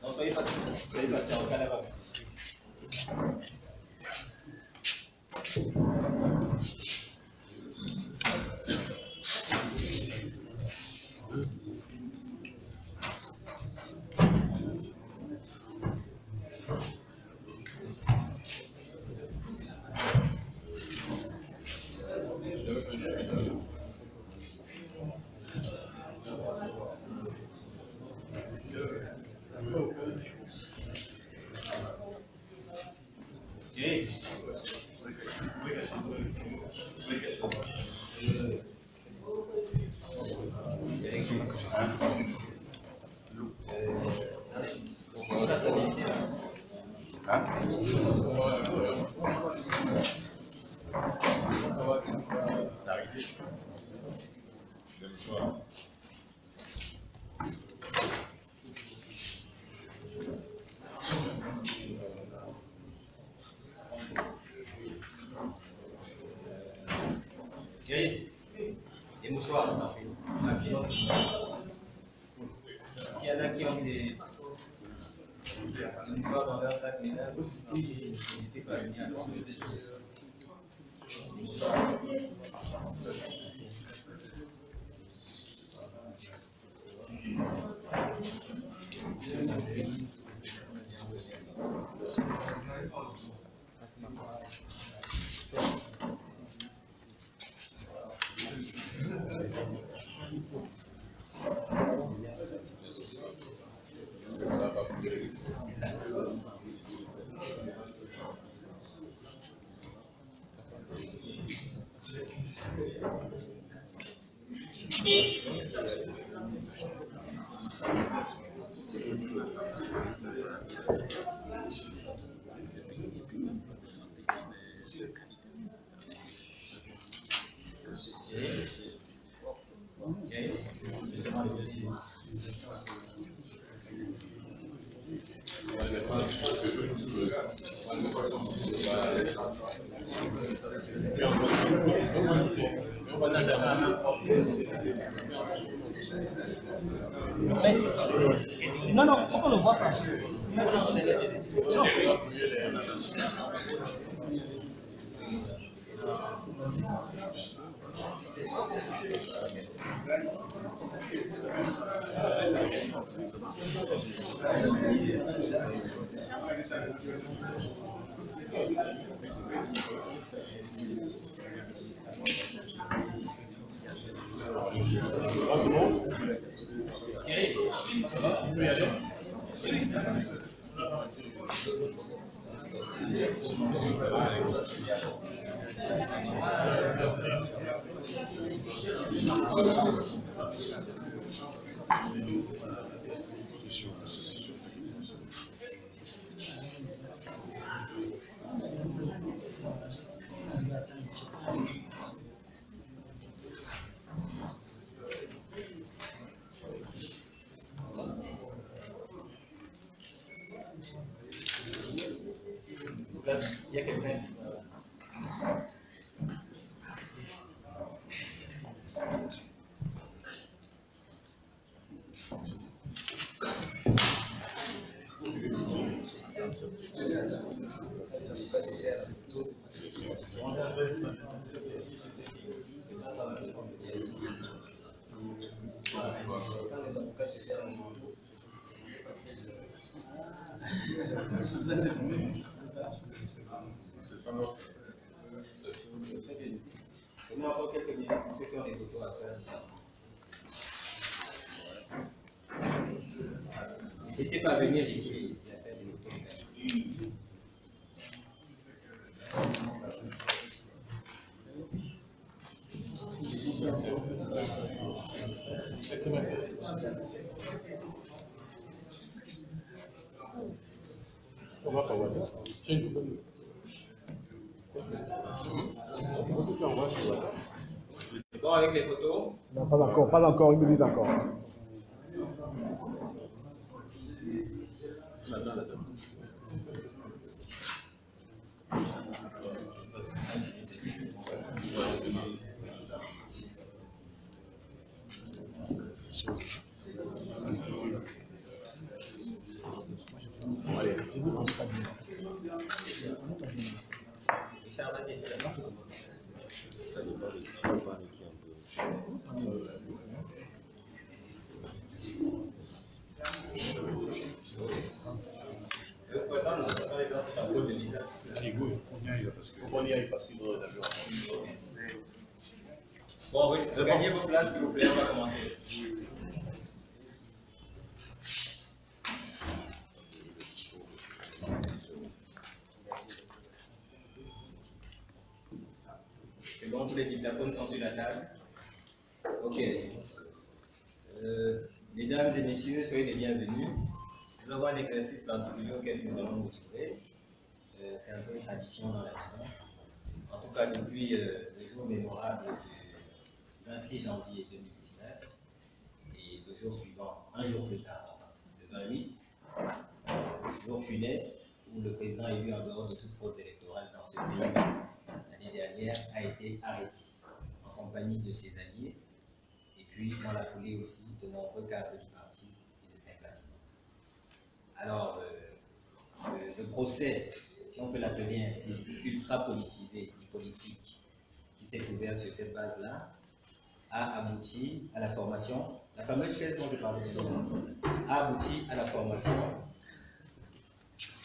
Non, soyez patient, on calme. Thierry, des mouchoirs, maximum. S'il y en a qui ont des mouchoirs dans leur sac ménage, n'hésitez pas à venir. Justement, les petits. Non, non, pourquoi on ne le voit pas? Il y a quelqu'un qui on a encore quelques minutes pour ceux qui ont des photos à faire. N'hésitez pas à venir ici et à faire des photos. On va pas voir ça. Bon, avec les photos? Non, pas encore, pas encore, ils me disent encore. Richard, vas-y, fais la main. Le président, nous avons les gens qui sont en cause de visa. Faut qu'on y aille parce qu'ils ont des avions. Bon, oui, regagnez vos places, s'il vous plaît, on va commencer. C'est bon, tous les dictaphones sont sur la table. Ok. Mesdames et messieurs, soyez les bienvenus. Nous avons un exercice particulier auquel nous allons nous livrer. C'est un peu une tradition dans la maison. En tout cas, depuis le jour mémorable du 26 janvier 2019 et le jour suivant, un jour plus tard, le 28, jour funeste où le président élu en dehors de toute fraude électorale dans ce pays l'année dernière a été arrêté en compagnie de ses alliés et puis dans la foulée aussi de nombreux cadres du parti et de sympathisants. Alors, le procès, si on peut l'appeler ainsi, ultra politisé du politique qui s'est ouvert sur cette base-là, a abouti à la formation, la fameuse chaise dont je parlais, a abouti à la formation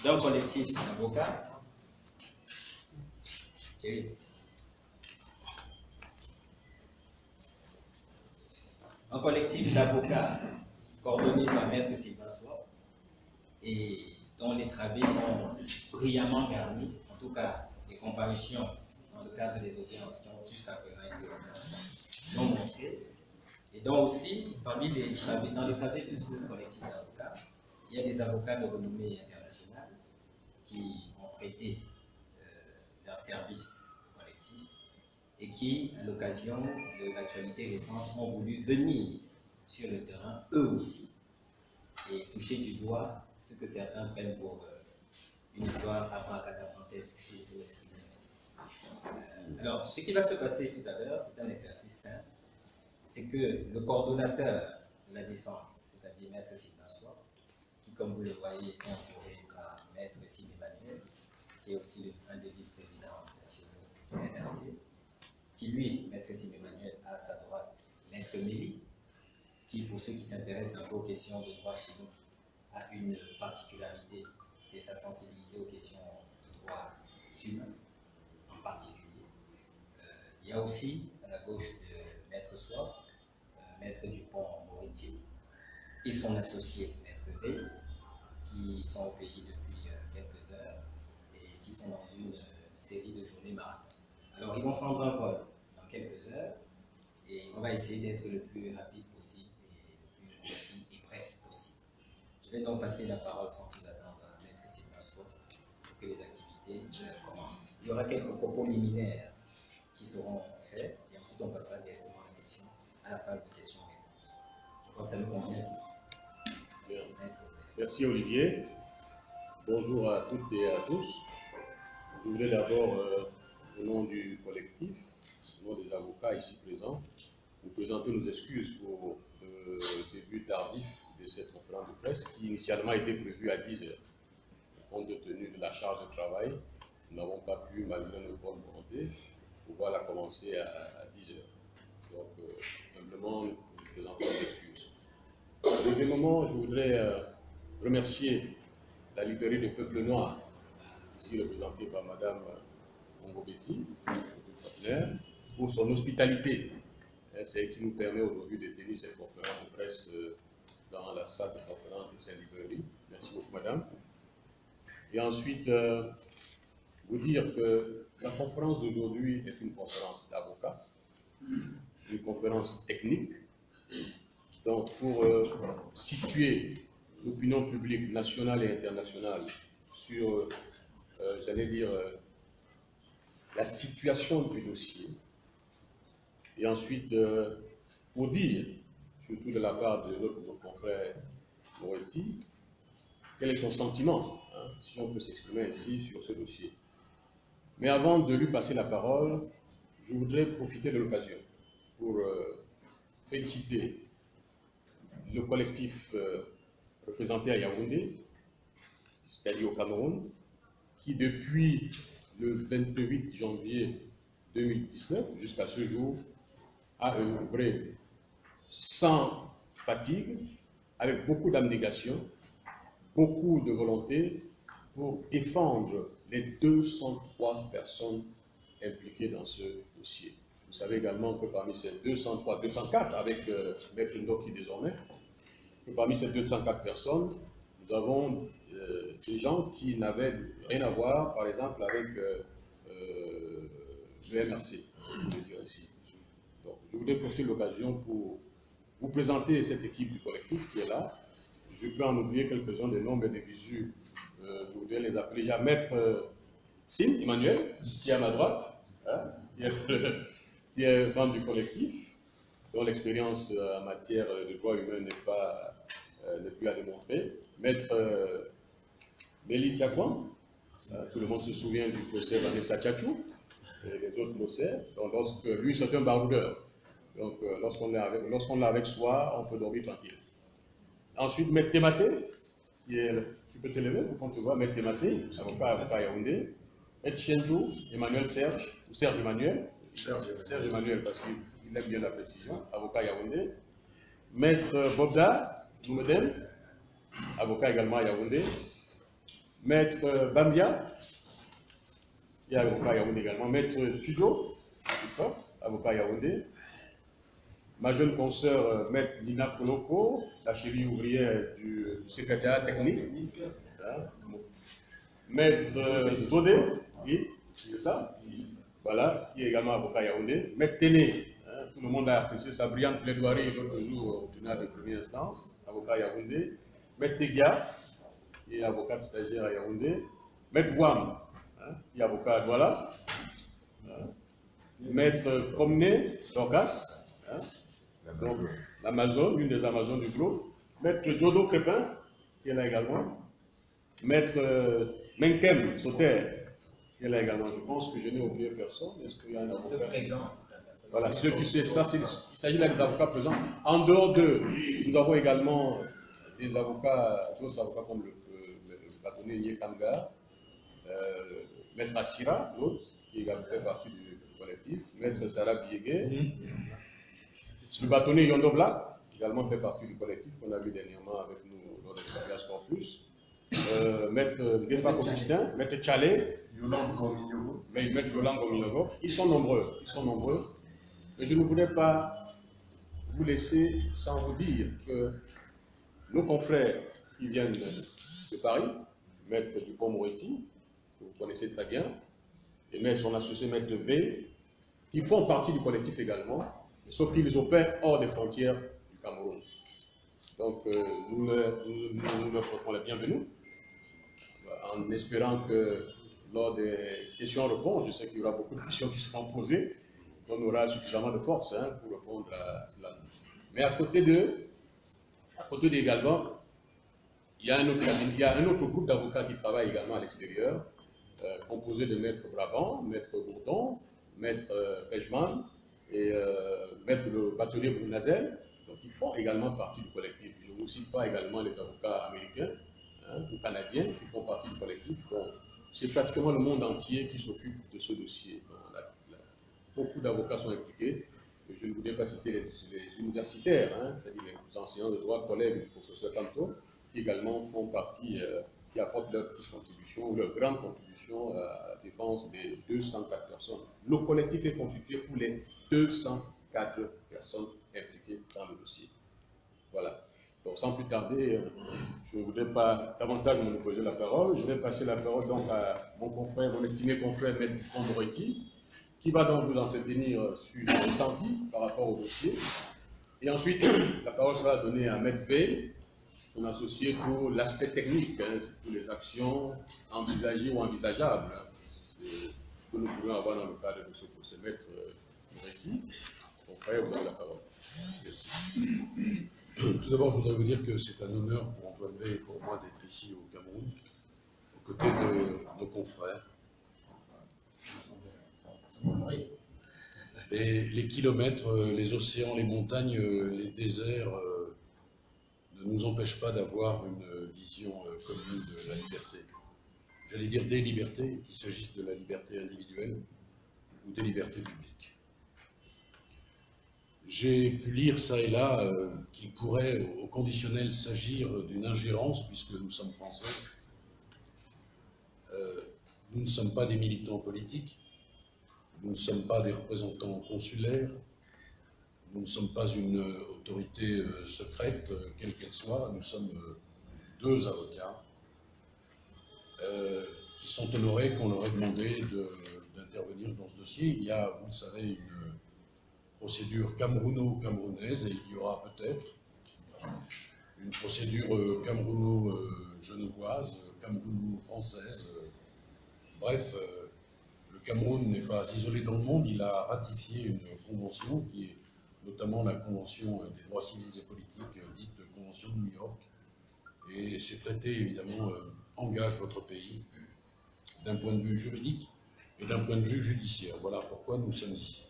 d'un collectif d'avocats. Un collectif d'avocats coordonné par Maître Sylvain Soir et dont les travées sont brillamment garnis, en tout cas les comparutions dans le cadre des audiences qui ont jusqu'à présent été non montrées, et dont aussi, parmi les travées, dans les travées de ce collectif d'avocats, il y a des avocats de renommée internationale qui ont prêté leur service collectif et qui, à l'occasion de l'actualité récente, ont voulu venir sur le terrain, eux aussi, et toucher du doigt ce que certains prennent pour une histoire abracadabrantesque, si je peux m'exprimer ainsi. Alors, ce qui va se passer tout à l'heure, c'est un exercice simple, c'est que le coordonnateur de la défense, c'est-à-dire Maître Sylvain Soir, qui, comme vous le voyez, est entouré par Maître Sim Emmanuel, qui est aussi un des vice-présidents nationaux de l'NRC, qui lui, Maître Sim Emmanuel, a à sa droite Maître Méli, qui, pour ceux qui s'intéressent un peu aux questions de droit chez nous, a une particularité, c'est sa sensibilité aux questions de droit humain en particulier. Il y a aussi, à la gauche de Maître Soir, Maître Dupont-Moretti et son associé, Maître B, qui sont au pays depuis quelques heures et qui sont dans une série de journées marathon. Alors, ils vont prendre un vol dans quelques heures et on va essayer d'être le plus rapide possible et le plus concis et bref possible. Je vais donc passer la parole sans plus attendre à Maître Sylvain Soir pour que les activités commencent. Il y aura quelques propos liminaires qui seront faits et ensuite on passera directement à la question, à la phase de questions-réponses. Je crois que ça nous convient tous. Bien. Merci Olivier. Bonjour à toutes et à tous. Je voudrais d'abord, au nom du collectif, au nom des avocats ici présents, vous présenter nos excuses pour le début tardif de cette conférence de presse qui initialement était prévue à 10 h. Compte tenu de la charge de travail, nous n'avons pas pu, malgré nos bonnes volontés, pouvoir la commencer à 10 h. Donc, simplement, nous présentons nos excuses. Deuxièmement, je voudrais remercier la librairie du peuple noir, ici représentée par Mme Ongobetti, notre partenaire, pour son hospitalité. C'est elle qui nous permet aujourd'hui de tenir cette conférence de presse dans la salle de conférence de cette librairie. Merci beaucoup, madame. Et ensuite, vous dire que la conférence d'aujourd'hui est une conférence d'avocats, une conférence technique. Donc, pour situer l'opinion publique nationale et internationale sur, j'allais dire, la situation du dossier, et ensuite, pour dire, surtout de la part de notre confrère Moretti, quel est son sentiment, hein, si on peut s'exprimer ainsi sur ce dossier. Mais avant de lui passer la parole, je voudrais profiter de l'occasion pour féliciter le collectif représenté à Yaoundé, c'est-à-dire au Cameroun, qui depuis le 28 janvier 2019 jusqu'à ce jour a œuvré sans fatigue, avec beaucoup d'abnégation, beaucoup de volonté pour défendre les 203 personnes impliquées dans ce dossier. Vous savez également que parmi ces 203, 204 avec Maître Ndoki désormais, que parmi ces 204 personnes, nous avons des gens qui n'avaient rien à voir, par exemple, avec le MRC, je vais dire ainsi. Donc, je voudrais profiter de l'occasion pour vous présenter cette équipe du collectif qui est là. Je peux en oublier quelques-uns des noms, mais des visus, je voudrais les appeler. Il y a Maître Sim Emmanuel, qui est à ma droite, hein, qui est membre du collectif, dont l'expérience en matière de droits humains n'est plus à démontrer. Maître Méli Tiakwan, tout le monde se souvient du procès Vanessa Tchatchou, et les autres procès. Donc, lui, c'est un baroudeur. Donc, lorsqu'on l'a avec soi, on peut dormir tranquille. Ensuite, Maître Tematé, tu peux te lever pour qu'on te voit, Maître Tematé, avocat à Yaoundé. Maître Chenjou, Emmanuel Serge, ou Serge Emmanuel, Serge Emmanuel, parce qu'il aime bien la précision, avocat Yaoundé. Maître Bobda Noumedem, avocat également à Yaoundé. Maître Bambia, qui est avocat à Yaoundé également. Maître Tudjo, Christophe, avocat à Yaoundé. Ma jeune consoeur, Maître Lina Koloko, la cheville ouvrière du secrétariat technique. Maître Dodé, oui, c'est ça? Voilà, qui est également avocat à Yaoundé. Maître Téné, tout le monde a apprécié sa brillante plaidoirie l'autre jour au tribunal de première instance, avocat à Yaoundé. Maître Tegia, qui est avocat stagiaire à Yaoundé. Maître Wam, qui est avocat à Douala. Maître Komné Dorcas, donc l'Amazon, l'une des Amazones du globe. Maître Jodo Crépin, qui est là également. Maître Menkem Soter, qui est là également. Je pense que je n'ai oublié personne. Est-ce qu'il y a un avocat présent? Voilà, ceux qui c'est ça, il s'agit là des avocats présents. En dehors d'eux, nous avons également des avocats, d'autres avocats comme le bâtonnier Yekanga, Maître Assira, l'autre, qui également fait partie du collectif, Maître Sarah Biégué, le bâtonnier Yondo Black, également fait partie du collectif qu'on a vu dernièrement avec nous dans l'expérience Corpus. Maître Gefa Augustin, Maître Tchalé, Maître Yolang Gominyogo, ils sont nombreux, mais je ne voudrais pas vous laisser sans vous dire que nos confrères qui viennent de Paris, Maître Dupont-Moretti, que vous connaissez très bien, et son associé Maître V, qui font partie du collectif également, sauf qu'ils opèrent hors des frontières du Cameroun. Donc, nous leur souhaitons la bienvenue, en espérant que lors des questions-réponses, je sais qu'il y aura beaucoup de questions qui seront posées, on aura suffisamment de force pour répondre à cela. Mais à côté d'eux également, il y a un autre groupe d'avocats qui travaillent également à l'extérieur, composé de Maître Brabant, Maître Bourdon, Maître Pejman et Maître le bâtonnier Brunazel. Donc ils font également partie du collectif. Je ne vous cite pas également les avocats américains ou canadiens qui font partie du collectif. C'est pratiquement le monde entier qui s'occupe de ce dossier. Beaucoup d'avocats sont impliqués. Je ne voudrais pas citer les universitaires, c'est-à-dire les enseignants de droit, collègues du professeur Kanto, qui également font partie, qui apportent leur contribution ou leur grande contribution à la défense des 204 personnes. Le collectif est constitué pour les 204 personnes impliquées dans le dossier. Voilà. Donc sans plus tarder, je ne voudrais pas davantage monopoliser la parole. Je vais passer la parole donc à mon confrère, mon estimé confrère Maître Dupont-Moretti, qui va donc vous entretenir sur le ressenti par rapport au dossier. Et ensuite, la parole sera donnée à Maître V, son associé, pour l'aspect technique, pour les actions envisagées ou envisageables que nous pourrions avoir dans le cadre de ce procès. Maître Moretti, confrère, vous avez la parole. Merci. Tout d'abord, je voudrais vous dire que c'est un honneur pour Antoine V et pour moi d'être ici au Cameroun, aux côtés de nos confrères. Les kilomètres, les océans, les montagnes, les déserts, nous empêche pas d'avoir une vision commune de la liberté. J'allais dire des libertés, qu'il s'agisse de la liberté individuelle ou des libertés publiques. J'ai pu lire ça et là qu'il pourrait au conditionnel s'agir d'une ingérence, puisque nous sommes français. Nous ne sommes pas des militants politiques, nous ne sommes pas des représentants consulaires, nous ne sommes pas une autorité secrète, quelle qu'elle soit, nous sommes deux avocats qui sont honorés qu'on leur ait demandé d'intervenir dans ce dossier. Il y a, vous le savez, une procédure camerouno-camerounaise, et il y aura peut-être une procédure camerouno-genevoise, camerouno-française. Bref, le Cameroun n'est pas isolé dans le monde, il a ratifié une convention qui est notamment la Convention des droits civils et politiques, dite Convention de New York. Et ces traités, évidemment, engagent votre pays d'un point de vue juridique et d'un point de vue judiciaire. Voilà pourquoi nous sommes ici.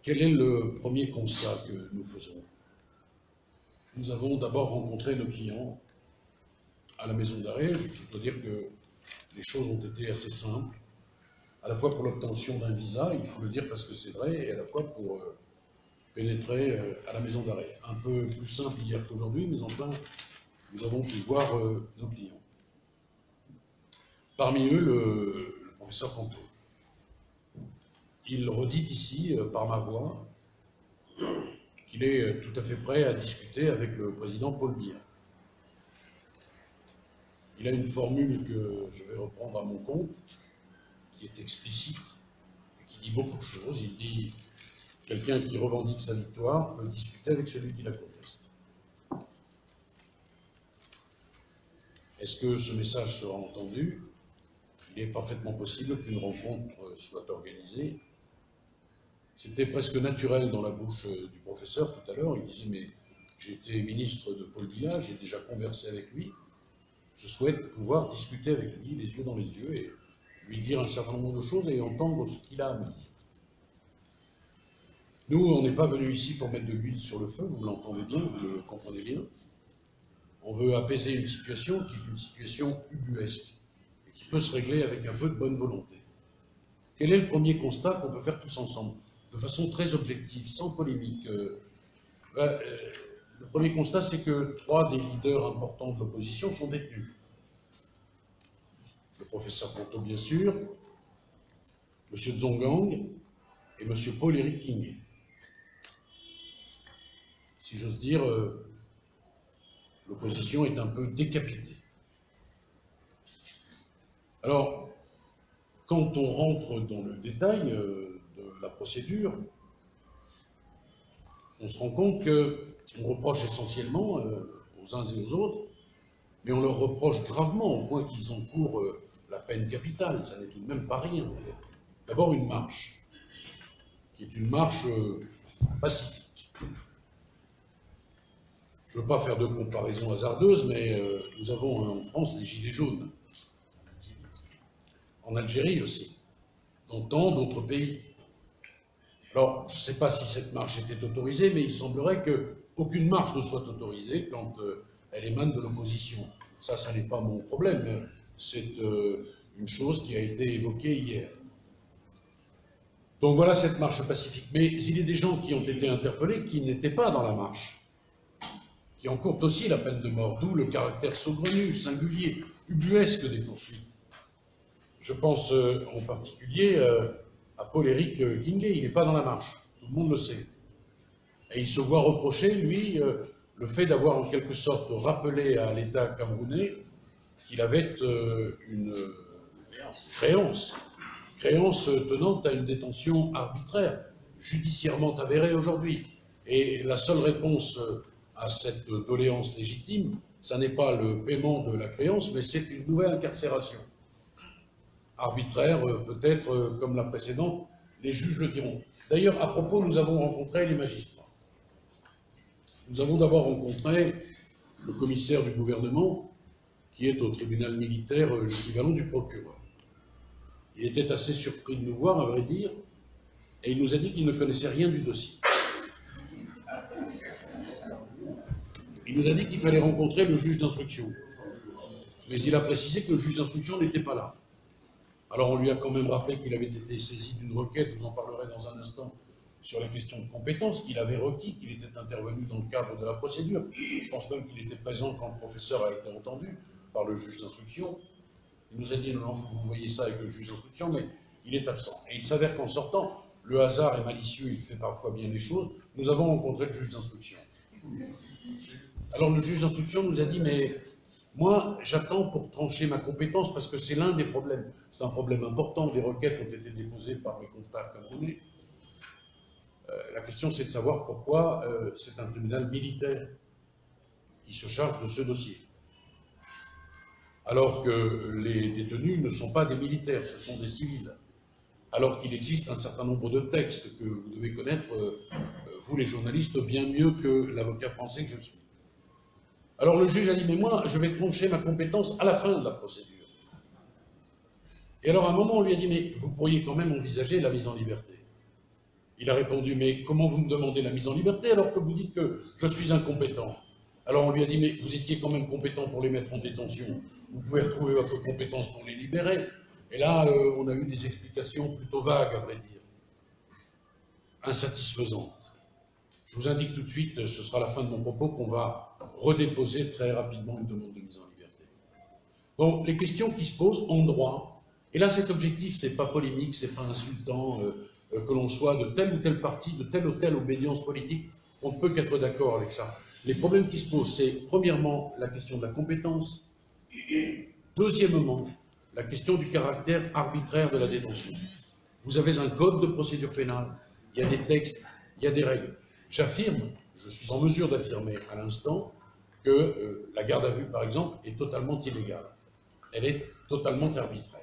Quel est le premier constat que nous faisons? Nous avons d'abord rencontré nos clients à la maison d'arrêt. Je dois dire que les choses ont été assez simples, à la fois pour l'obtention d'un visa, il faut le dire parce que c'est vrai, et à la fois pour pénétrer à la maison d'arrêt. Un peu plus simple hier qu'aujourd'hui, mais enfin, nous avons pu voir nos clients. Parmi eux, le professeur Canto. Il redit ici, par ma voix, qu'il est tout à fait prêt à discuter avec le président Paul Biya. Il a une formule que je vais reprendre à mon compte, qui est explicite, et qui dit beaucoup de choses. Il dit « Quelqu'un qui revendique sa victoire peut discuter avec celui qui la conteste ». Est-ce que ce message sera entendu? Il est parfaitement possible qu'une rencontre soit organisée. C'était presque naturel dans la bouche du professeur tout à l'heure. Il disait « Mais j'ai été ministre de Paul Biya, j'ai déjà conversé avec lui. Je souhaite pouvoir discuter avec lui, les yeux dans les yeux, et lui dire un certain nombre de choses et entendre ce qu'il a à me dire. » Nous, on n'est pas venus ici pour mettre de l'huile sur le feu, vous l'entendez bien, vous le comprenez bien. On veut apaiser une situation qui est une situation ubuesque, et qui peut se régler avec un peu de bonne volonté. Quel est le premier constat qu'on peut faire tous ensemble, de façon très objective, sans polémique? Le premier constat, c'est que 3 des leaders importants de l'opposition sont détenus. Le professeur Canto, bien sûr, M. Zongang et M. Paul-Éric Kingué. Si j'ose dire, l'opposition est un peu décapitée. Alors, quand on rentre dans le détail de la procédure, on se rend compte qu'on reproche essentiellement aux uns et aux autres, mais on leur reproche gravement au point qu'ils encourent la peine capitale. Ça n'est tout de même pas rien. D'abord une marche, qui est une marche pacifique. Je ne veux pas faire de comparaison hasardeuse, mais nous avons en France les gilets jaunes. En Algérie aussi, dans tant d'autres pays. Alors, je ne sais pas si cette marche était autorisée, mais il semblerait qu'aucune marche ne soit autorisée quand elle émane de l'opposition. Ça n'est pas mon problème, c'est une chose qui a été évoquée hier. Donc voilà cette marche pacifique. Mais il y a des gens qui ont été interpellés qui n'étaient pas dans la marche, qui encourent aussi la peine de mort, d'où le caractère saugrenu, singulier, ubuesque des poursuites. Je pense en particulier à Paul-Éric Kingué, il n'est pas dans la marche, tout le monde le sait. Et il se voit reprocher, lui, le fait d'avoir en quelque sorte rappelé à l'État camerounais qu'il avait une créance tenant à une détention arbitraire, judiciairement avérée aujourd'hui. Et la seule réponse à cette doléance légitime, ça n'est pas le paiement de la créance, mais c'est une nouvelle incarcération. Arbitraire, peut-être comme la précédente, les juges le diront. D'ailleurs, à propos, nous avons rencontré les magistrats. Nous avons d'abord rencontré le commissaire du gouvernement, qui est au tribunal militaire l'équivalent du procureur. Il était assez surpris de nous voir, à vrai dire, et il nous a dit qu'il ne connaissait rien du dossier. Il nous a dit qu'il fallait rencontrer le juge d'instruction. Mais il a précisé que le juge d'instruction n'était pas là. Alors on lui a quand même rappelé qu'il avait été saisi d'une requête, je vous en parlerai dans un instant, sur la question de compétences, qu'il avait requis, qu'il était intervenu dans le cadre de la procédure. Je pense même qu'il était présent quand le professeur a été entendu par le juge d'instruction. Il nous a dit, non, vous voyez ça avec le juge d'instruction, mais il est absent. Et il s'avère qu'en sortant, le hasard est malicieux, il fait parfois bien les choses, nous avons rencontré le juge d'instruction. Alors le juge d'instruction nous a dit, mais moi, j'attends pour trancher ma compétence, parce que c'est l'un des problèmes. C'est un problème important, des requêtes ont été déposées par mes confrères camerounais. La question, c'est de savoir pourquoi c'est un tribunal militaire qui se charge de ce dossier. Alors que les détenus ne sont pas des militaires, ce sont des civils. Alors qu'il existe un certain nombre de textes que vous devez connaître, vous les journalistes, bien mieux que l'avocat français que je suis. Alors le juge a dit, mais moi, je vais trancher ma compétence à la fin de la procédure. Et alors à un moment, on lui a dit, mais vous pourriez quand même envisager la mise en liberté. Il a répondu, mais comment vous me demandez la mise en liberté alors que vous dites que je suis incompétent? Alors on lui a dit, mais vous étiez quand même compétent pour les mettre en détention. Vous pouvez retrouver votre compétence pour les libérer. Et là, on a eu des explications plutôt vagues, à vrai dire, insatisfaisantes. Je vous indique tout de suite, ce sera la fin de mon propos, qu'on va redéposer très rapidement une demande de mise en liberté. Bon, les questions qui se posent en droit, et là cet objectif, c'est pas polémique, c'est pas insultant, que l'on soit de tel ou tel parti, de telle ou telle obédience politique, on ne peut qu'être d'accord avec ça. Les problèmes qui se posent, c'est premièrement la question de la compétence, deuxièmement, la question du caractère arbitraire de la détention. Vous avez un code de procédure pénale, il y a des textes, il y a des règles. J'affirme, je suis en mesure d'affirmer à l'instant que la garde à vue, par exemple, est totalement illégale. Elle est totalement arbitraire.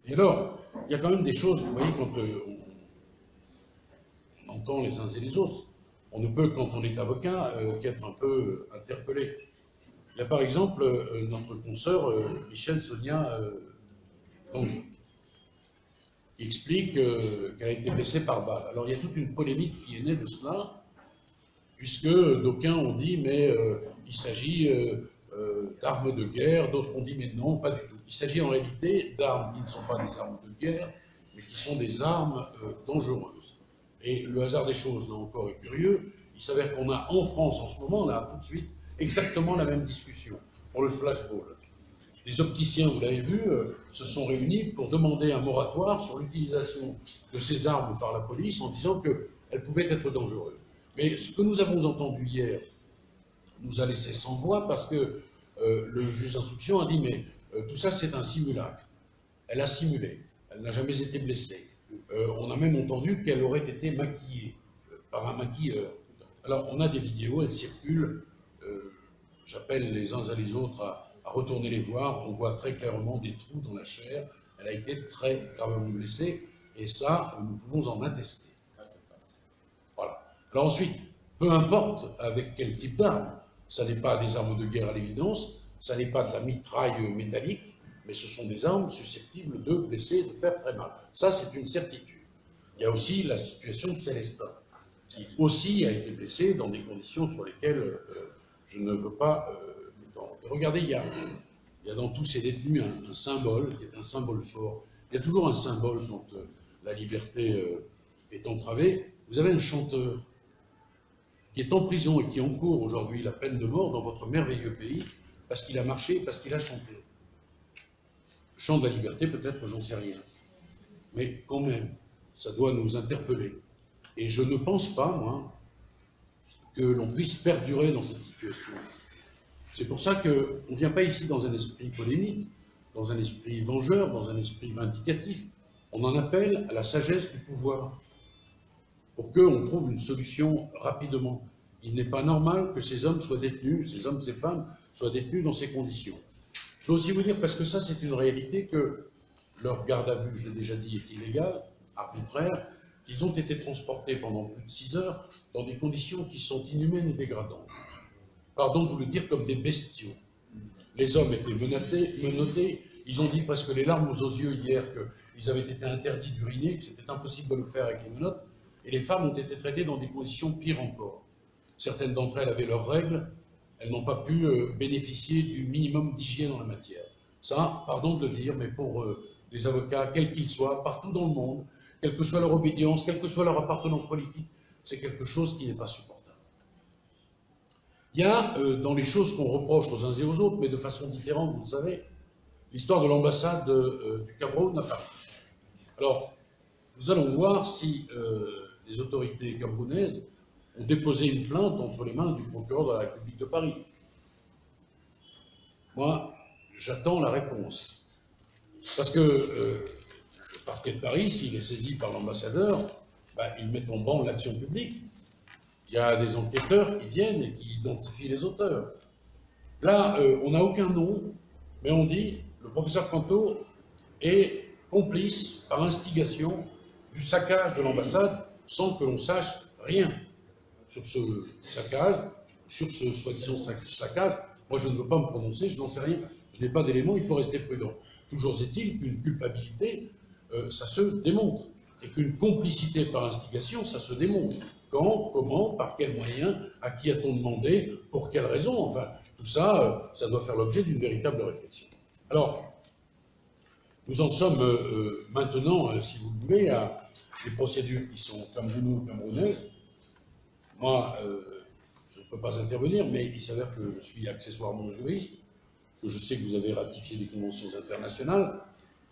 Et alors, il y a quand même des choses, vous voyez, quand on entend les uns et les autres, on ne peut, quand on est avocat, qu'être un peu interpellé. Il y a par exemple notre consoeur Michel Sonia qui explique qu'elle a été blessée par balle. Alors il y a toute une polémique qui est née de cela, puisque d'aucuns ont dit mais il s'agit d'armes de guerre, d'autres ont dit mais non, pas du tout. Il s'agit en réalité d'armes qui ne sont pas des armes de guerre, mais qui sont des armes dangereuses. Et le hasard des choses, là encore, est curieux. Il s'avère qu'on a en France en ce moment, là, tout de suite, exactement la même discussion pour le flashball. Les opticiens, vous l'avez vu, se sont réunis pour demander un moratoire sur l'utilisation de ces armes par la police en disant qu'elles pouvaient être dangereuses. Mais ce que nous avons entendu hier nous a laissé sans voix parce que le juge d'instruction a dit mais tout ça c'est un simulacre. Elle a simulé, elle n'a jamais été blessée. On a même entendu qu'elle aurait été maquillée par un maquilleur. Alors on a des vidéos, elles circulent. J'appelle les uns et les autres à retourner les voir. On voit très clairement des trous dans la chair. Elle a été très gravement blessée. Et ça, nous pouvons en attester. Voilà. Alors ensuite, peu importe avec quel type d'arme, ça n'est pas des armes de guerre à l'évidence, ça n'est pas de la mitraille métallique, mais ce sont des armes susceptibles de blesser, de faire très mal. Ça, c'est une certitude. Il y a aussi la situation de Célestin, qui aussi a été blessé dans des conditions sur lesquelles je ne veux pas m'étendre. Regardez, il y a dans tous ces détenus un symbole, qui est un symbole fort. Il y a toujours un symbole quand la liberté est entravée. Vous avez un chanteur qui est en prison et qui encourt aujourd'hui la peine de mort dans votre merveilleux pays, parce qu'il a marché, parce qu'il a chanté. Le chant de la liberté, peut-être, j'en sais rien. Mais quand même, ça doit nous interpeller. Et je ne pense pas, moi, que l'on puisse perdurer dans cette situation. C'est pour ça qu'on ne vient pas ici dans un esprit polémique, dans un esprit vengeur, dans un esprit vindicatif. On en appelle à la sagesse du pouvoir, pour qu'on trouve une solution rapidement. Il n'est pas normal que ces hommes soient détenus, ces hommes, ces femmes, soient détenus dans ces conditions. Je veux aussi vous dire, parce que ça c'est une réalité, que leur garde à vue, je l'ai déjà dit, est illégale, arbitraire. Ils ont été transportés pendant plus de 6 heures dans des conditions qui sont inhumaines et dégradantes. Pardon de vous le dire, comme des bestiaux. Les hommes étaient menottés, ils ont dit presque les larmes aux yeux hier qu'ils avaient été interdits d'uriner, que c'était impossible de le faire avec les menottes, et les femmes ont été traitées dans des conditions pires encore. Certaines d'entre elles avaient leurs règles, elles n'ont pas pu bénéficier du minimum d'hygiène en la matière. Ça, pardon de le dire, mais pour des avocats, quels qu'ils soient, partout dans le monde, quelle que soit leur obédience, quelle que soit leur appartenance politique, c'est quelque chose qui n'est pas supportable. Il y a dans les choses qu'on reproche aux uns et aux autres, mais de façon différente, vous le savez, l'histoire de l'ambassade du Cameroun à Paris. Alors, nous allons voir si les autorités camerounaises ont déposé une plainte entre les mains du procureur de la République de Paris. Moi, j'attends la réponse. Parce que le parquet de Paris, s'il est saisi par l'ambassadeur, ben, il met en banc l'action publique. Il y a des enquêteurs qui viennent et qui identifient les auteurs. Là, on n'a aucun nom, mais on dit le professeur Canto est complice par instigation du saccage de l'ambassade sans que l'on sache rien sur ce saccage, sur ce soi-disant saccage. Moi, je ne veux pas me prononcer, je n'en sais rien, je n'ai pas d'éléments, il faut rester prudent. Toujours est-il qu'une culpabilité, ça se démontre, et qu'une complicité par instigation, ça se démontre. Quand, comment, par quels moyens, à qui a-t-on demandé, pour quelles raisons, enfin, tout ça, ça doit faire l'objet d'une véritable réflexion. Alors, nous en sommes maintenant, si vous le voulez, à des procédures qui sont camerounaises. Moi, je ne peux pas intervenir, mais il s'avère que je suis accessoirement juriste, que je sais que vous avez ratifié des conventions internationales,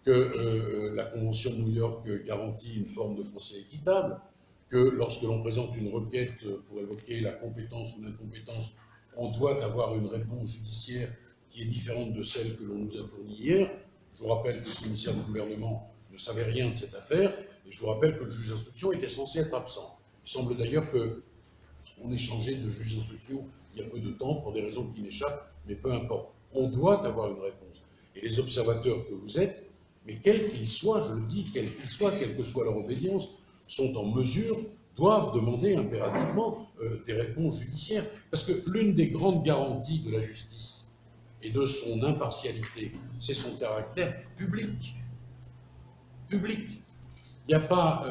que la Convention de New York garantit une forme de procès équitable, que lorsque l'on présente une requête pour évoquer la compétence ou l'incompétence, on doit avoir une réponse judiciaire qui est différente de celle que l'on nous a fournie hier. Je vous rappelle que le commissaire du gouvernement ne savait rien de cette affaire, et je vous rappelle que le juge d'instruction était censé être absent. Il semble d'ailleurs qu'on ait changé de juge d'instruction il y a peu de temps, pour des raisons qui m'échappent, mais peu importe. On doit avoir une réponse. Et les observateurs que vous êtes, mais quels qu'ils soient, je le dis, quels qu'ils soient, quelle que soit leur obédience, sont en mesure, doivent demander impérativement des réponses judiciaires. Parce que l'une des grandes garanties de la justice et de son impartialité, c'est son caractère public. Public. Il n'y a pas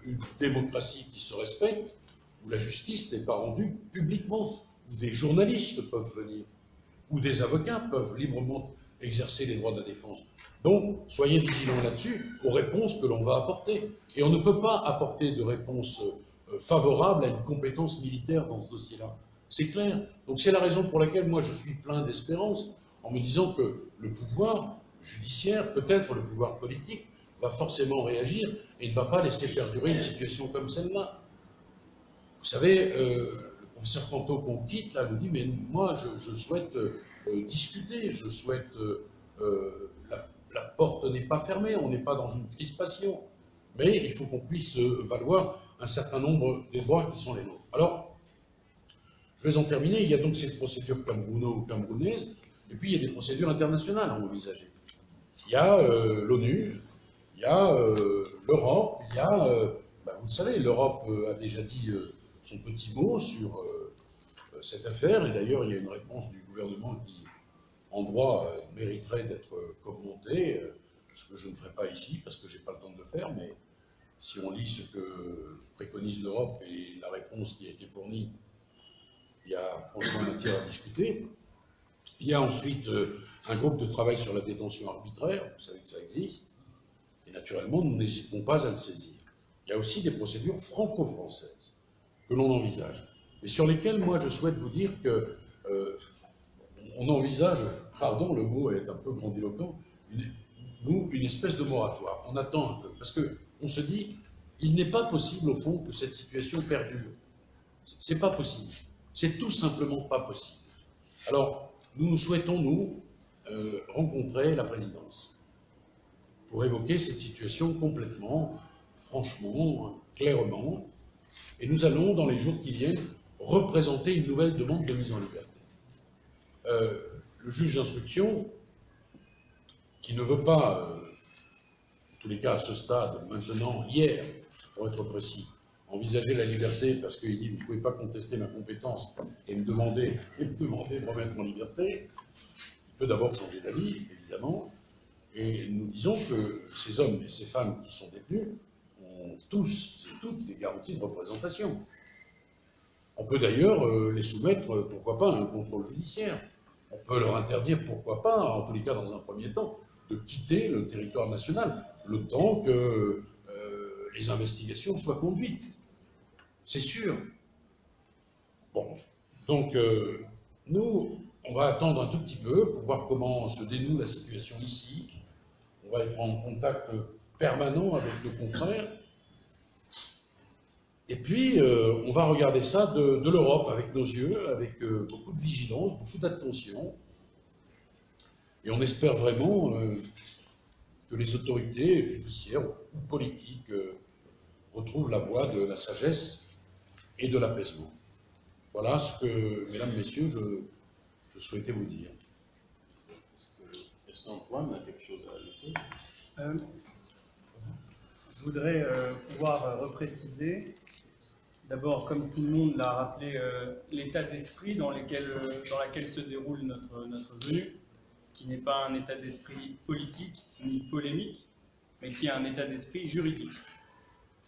une démocratie qui se respecte où la justice n'est pas rendue publiquement, où des journalistes peuvent venir, où des avocats peuvent librement exercer les droits de la défense. Donc, soyez vigilants là-dessus aux réponses que l'on va apporter. Et on ne peut pas apporter de réponse favorable à une compétence militaire dans ce dossier-là. C'est clair. Donc c'est la raison pour laquelle moi je suis plein d'espérance en me disant que le pouvoir judiciaire, peut-être le pouvoir politique, va forcément réagir et ne va pas laisser perdurer une situation comme celle-là. Vous savez, le professeur Canto qu'on quitte, là, nous dit, mais moi je souhaite discuter, je souhaite... la porte n'est pas fermée, on n'est pas dans une crispation, mais il faut qu'on puisse valoir un certain nombre des droits qui sont les nôtres. Alors, je vais en terminer. Il y a donc cette procédure camerounaise, et puis il y a des procédures internationales à envisager. Il y a l'ONU, il y a l'Europe, il y a, vous le savez, l'Europe a déjà dit son petit mot sur cette affaire, et d'ailleurs il y a une réponse du gouvernement qui, en droit, mériterait d'être commentée, ce que je ne ferai pas ici, parce que je n'ai pas le temps de le faire, mais si on lit ce que préconise l'Europe et la réponse qui a été fournie, il y a franchement matière à discuter. Il y a ensuite un groupe de travail sur la détention arbitraire, vous savez que ça existe, et naturellement, nous n'hésitons pas à le saisir. Il y a aussi des procédures franco-françaises que l'on envisage, et sur lesquelles, moi, je souhaite vous dire que on envisage, pardon, le mot est un peu grandiloquent, une espèce de moratoire. On attend un peu, parce qu'on se dit, il n'est pas possible, au fond, que cette situation perdure. C'est pas possible. C'est tout simplement pas possible. Alors, nous souhaitons, nous, rencontrer la présidence pour évoquer cette situation complètement, franchement, clairement, et nous allons, dans les jours qui viennent, représenter une nouvelle demande de mise en liberté. Le juge d'instruction, qui ne veut pas, en tous les cas à ce stade, maintenant, hier, pour être précis, envisager la liberté parce qu'il dit « vous ne pouvez pas contester ma compétence et me demander de me remettre en liberté », il peut d'abord changer d'avis, évidemment, et nous disons que ces hommes et ces femmes qui sont détenus ont tous et toutes des garanties de représentation. On peut d'ailleurs les soumettre, pourquoi pas, à un contrôle judiciaire. On peut leur interdire, pourquoi pas, en tous les cas dans un premier temps, de quitter le territoire national, le temps que les investigations soient conduites. C'est sûr. Bon, donc nous, on va attendre un tout petit peu pour voir comment se dénoue la situation ici. On va être en contact permanent avec nos confrères. Et puis, on va regarder ça de l'Europe avec nos yeux, avec beaucoup de vigilance, beaucoup d'attention. Et on espère vraiment que les autorités judiciaires ou politiques retrouvent la voie de la sagesse et de l'apaisement. Voilà ce que, mesdames, messieurs, je souhaitais vous dire. Est-ce qu'Antoine a quelque chose à ajouter? Je voudrais pouvoir repréciser, d'abord, comme tout le monde l'a rappelé, l'état d'esprit dans laquelle se déroule notre venue, qui n'est pas un état d'esprit politique ni polémique, mais qui est un état d'esprit juridique.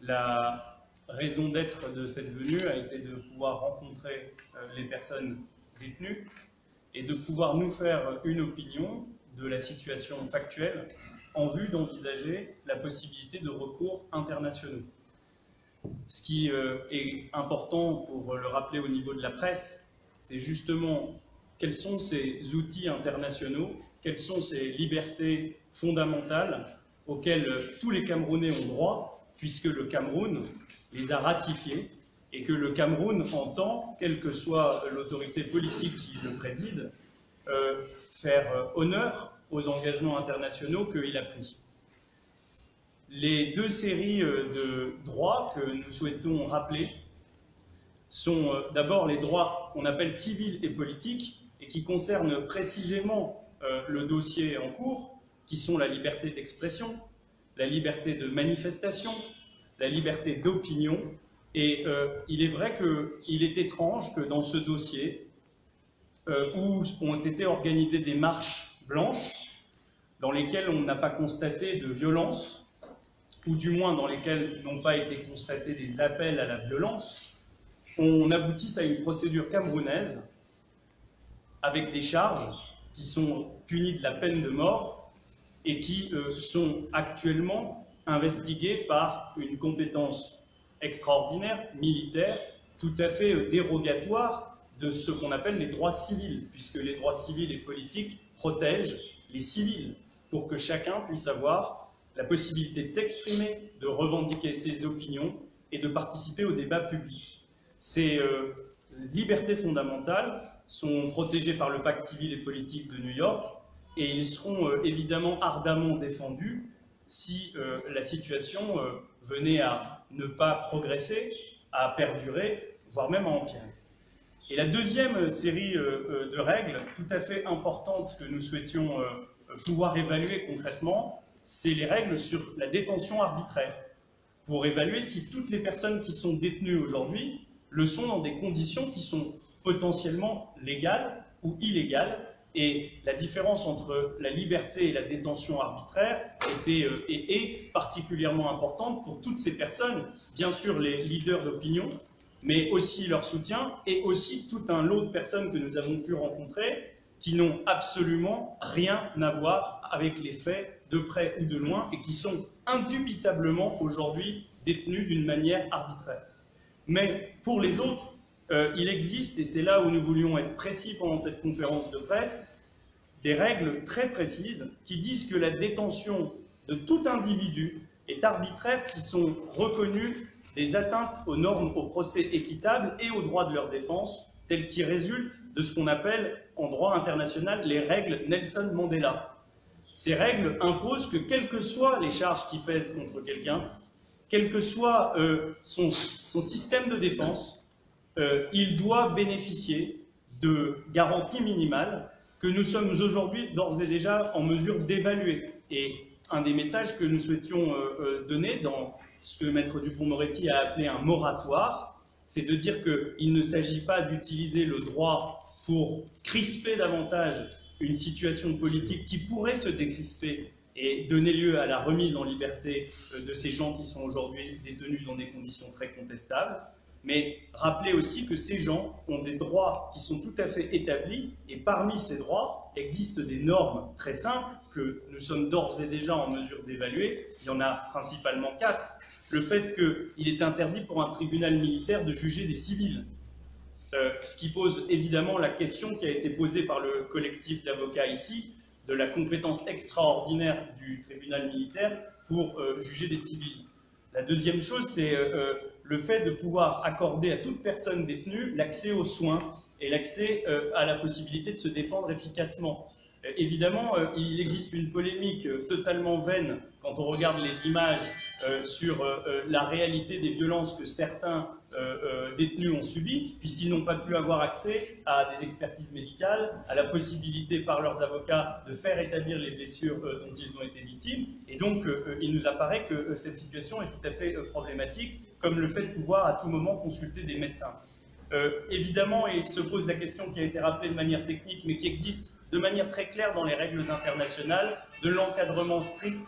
La raison d'être de cette venue a été de pouvoir rencontrer les personnes détenues et de pouvoir nous faire une opinion de la situation factuelle en vue d'envisager la possibilité de recours internationaux. Ce qui est important pour le rappeler au niveau de la presse, c'est justement quels sont ces outils internationaux, quelles sont ces libertés fondamentales auxquelles tous les Camerounais ont droit, puisque le Cameroun les a ratifiés et que le Cameroun entend, quelle que soit l'autorité politique qui le préside, faire honneur aux engagements internationaux qu'il a pris. Les deux séries de droits que nous souhaitons rappeler sont d'abord les droits qu'on appelle civils et politiques et qui concernent précisément le dossier en cours, qui sont la liberté d'expression, la liberté de manifestation, la liberté d'opinion. Et il est vrai qu'il est étrange que dans ce dossier, où ont été organisées des marches blanches, dans lesquelles on n'a pas constaté de violence, ou du moins dans lesquelles n'ont pas été constatés des appels à la violence, on aboutisse à une procédure camerounaise avec des charges qui sont punies de la peine de mort et qui sont actuellement investiguées par une compétence extraordinaire, militaire, tout à fait dérogatoire de ce qu'on appelle les droits civils, puisque les droits civils et politiques protègent les civils pour que chacun puisse avoir la possibilité de s'exprimer, de revendiquer ses opinions et de participer au débat public. Ces libertés fondamentales sont protégées par le pacte civil et politique de New York et ils seront évidemment ardemment défendus si la situation venait à ne pas progresser, à perdurer, voire même à empirer. Et la deuxième série de règles tout à fait importantes que nous souhaitions pouvoir évaluer concrètement, c'est les règles sur la détention arbitraire, pour évaluer si toutes les personnes qui sont détenues aujourd'hui le sont dans des conditions qui sont potentiellement légales ou illégales, et la différence entre la liberté et la détention arbitraire est particulièrement importante pour toutes ces personnes, bien sûr les leaders d'opinion, mais aussi leur soutien, et aussi tout un lot de personnes que nous avons pu rencontrer qui n'ont absolument rien à voir avec les faits de près ou de loin et qui sont indubitablement aujourd'hui détenus d'une manière arbitraire. Mais pour les autres, il existe, et c'est là où nous voulions être précis pendant cette conférence de presse, des règles très précises qui disent que la détention de tout individu est arbitraire s'ils sont reconnus des atteintes aux normes au procès équitable et aux droits de leur défense, telles qui résultent de ce qu'on appelle en droit international les règles Nelson Mandela. Ces règles imposent que quelles que soient les charges qui pèsent contre quelqu'un, quel que soit son système de défense, il doit bénéficier de garanties minimales que nous sommes aujourd'hui d'ores et déjà en mesure d'évaluer. Et un des messages que nous souhaitions donner dans ce que Maître Dupond-Moretti a appelé un moratoire, c'est de dire qu'il ne s'agit pas d'utiliser le droit pour crisper davantage une situation politique qui pourrait se décrisper et donner lieu à la remise en liberté de ces gens qui sont aujourd'hui détenus dans des conditions très contestables, Mais rappelez aussi que ces gens ont des droits qui sont tout à fait établis, et parmi ces droits existent des normes très simples que nous sommes d'ores et déjà en mesure d'évaluer. Il y en a principalement 4. Le fait qu'il est interdit pour un tribunal militaire de juger des civils. Ce qui pose évidemment la question qui a été posée par le collectif d'avocats ici, de la compétence extraordinaire du tribunal militaire pour juger des civils. La deuxième chose, c'est le fait de pouvoir accorder à toute personne détenue l'accès aux soins et l'accès à la possibilité de se défendre efficacement. Évidemment, il existe une polémique totalement vaine quand on regarde les images sur la réalité des violences que certains détenus ont subies, puisqu'ils n'ont pas pu avoir accès à des expertises médicales, à la possibilité par leurs avocats de faire établir les blessures dont ils ont été victimes. Et donc, il nous apparaît que cette situation est tout à fait problématique, comme le fait de pouvoir à tout moment consulter des médecins. Évidemment, il se pose la question qui a été rappelée de manière technique, mais qui existe de manière très claire dans les règles internationales, de l'encadrement strict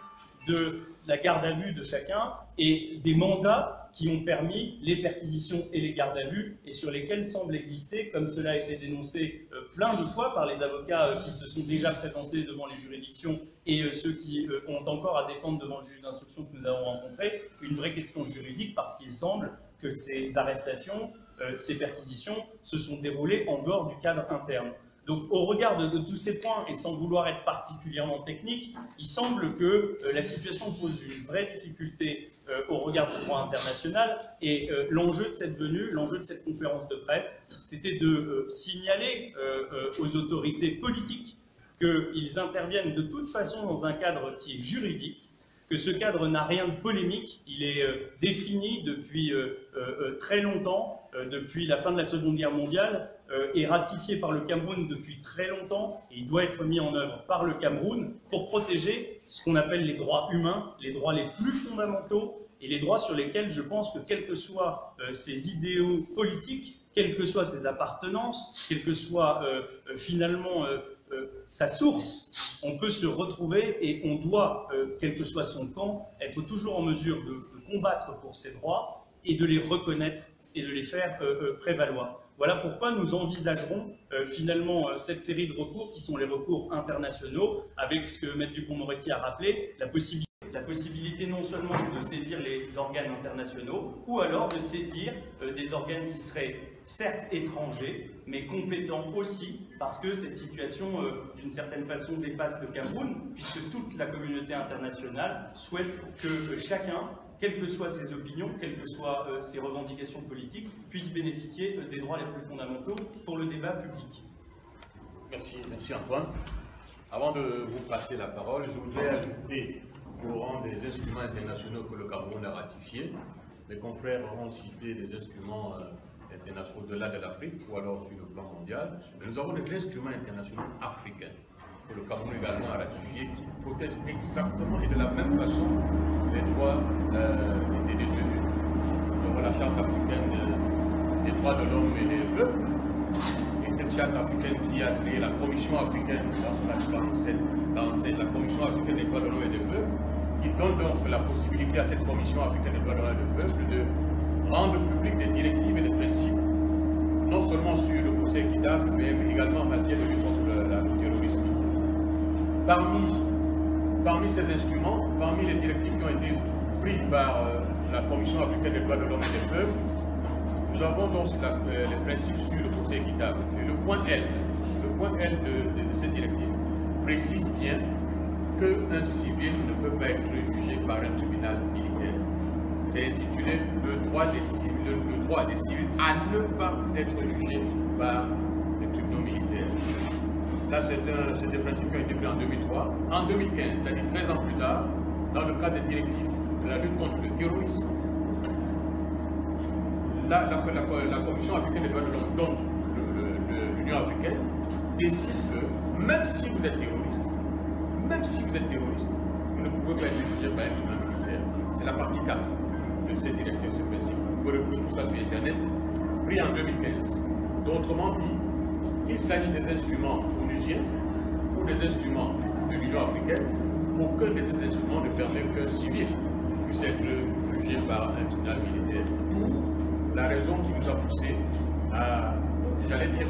de la garde à vue de chacun et des mandats qui ont permis les perquisitions et les gardes à vue et sur lesquels semble exister, comme cela a été dénoncé plein de fois par les avocats qui se sont déjà présentés devant les juridictions et ceux qui ont encore à défendre devant le juge d'instruction que nous avons rencontré, une vraie question juridique parce qu'il semble que ces arrestations, ces perquisitions se sont déroulées en dehors du cadre interne. Donc, au regard de tous ces points, et sans vouloir être particulièrement technique, il semble que la situation pose une vraie difficulté au regard du droit international. Et l'enjeu de cette venue, l'enjeu de cette conférence de presse, c'était de signaler aux autorités politiques qu'ils interviennent de toute façon dans un cadre qui est juridique, que ce cadre n'a rien de polémique, il est défini depuis très longtemps, depuis la fin de la Seconde Guerre mondiale, est ratifié par le Cameroun depuis très longtemps, et il doit être mis en œuvre par le Cameroun pour protéger ce qu'on appelle les droits humains, les droits les plus fondamentaux, et les droits sur lesquels je pense que quels que soient ces idéaux politiques, quelles que soient ses appartenances, quelle que soit finalement sa source, on peut se retrouver et on doit, quel que soit son camp, être toujours en mesure de combattre pour ses droits et de les reconnaître et de les faire prévaloir. Voilà pourquoi nous envisagerons finalement cette série de recours qui sont les recours internationaux, avec ce que Maître Dupond-Moretti a rappelé, la possibilité non seulement de saisir les organes internationaux, ou alors de saisir des organes qui seraient certes étrangers, mais compétents aussi, parce que cette situation, d'une certaine façon, dépasse le Cameroun, puisque toute la communauté internationale souhaite que chacun, quelles que soient ses opinions, quelles que soient ses revendications politiques, puisse bénéficier des droits les plus fondamentaux pour le débat public. Merci Antoine. Avant de vous passer la parole, je voudrais ajouter au rang des instruments internationaux que le Cameroun a ratifiés. Les confrères auront cité des instruments internationaux au-delà de l'Afrique ou alors sur le plan mondial. Mais nous avons des instruments internationaux africains que le Cameroun également a ratifiés qui protègent exactement et de la même façon les droits des détenus. Donc la Charte africaine des droits de l'homme et des peuples, et cette Charte africaine qui a créé la Commission africaine dans son article 47, la Commission africaine des droits de l'homme et des peuples, qui donne donc la possibilité à cette Commission africaine des droits de l'homme et des peuples de rendre public des directives et des principes, non seulement sur le procès équitable, mais également en matière de lutte contre le terrorisme. Parmi ces instruments, parmi les directives qui ont été prises par la Commission africaine des droits de l'homme et des peuples, nous avons donc les principes sur le procès équitable. Et le point L de cette directive précise bien qu'un civil ne peut pas être jugé par un tribunal militaire. C'est intitulé le droit des civils à ne pas être jugé par les tribunaux militaires. Ça, c'est des principes qui ont été pris en 2003. En 2015, c'est-à-dire 13 ans plus tard, dans le cadre des directives de la lutte contre le terrorisme, la Commission africaine des droits de l'homme, donc l'Union africaine, décide que même si vous êtes terroriste, vous ne pouvez pas être jugé par un tribunal militaire. C'est la partie 4 de cette directive, ce principe. Vous pouvez retrouver tout ça sur Internet, pris en 2015. Autrement dit, il s'agit des instruments onusiens ou des instruments de l'Union africaine. Aucun de ces instruments ne permet qu'un civil puisse être jugé par un tribunal militaire. D'où la raison qui nous a poussé à, j'allais dire,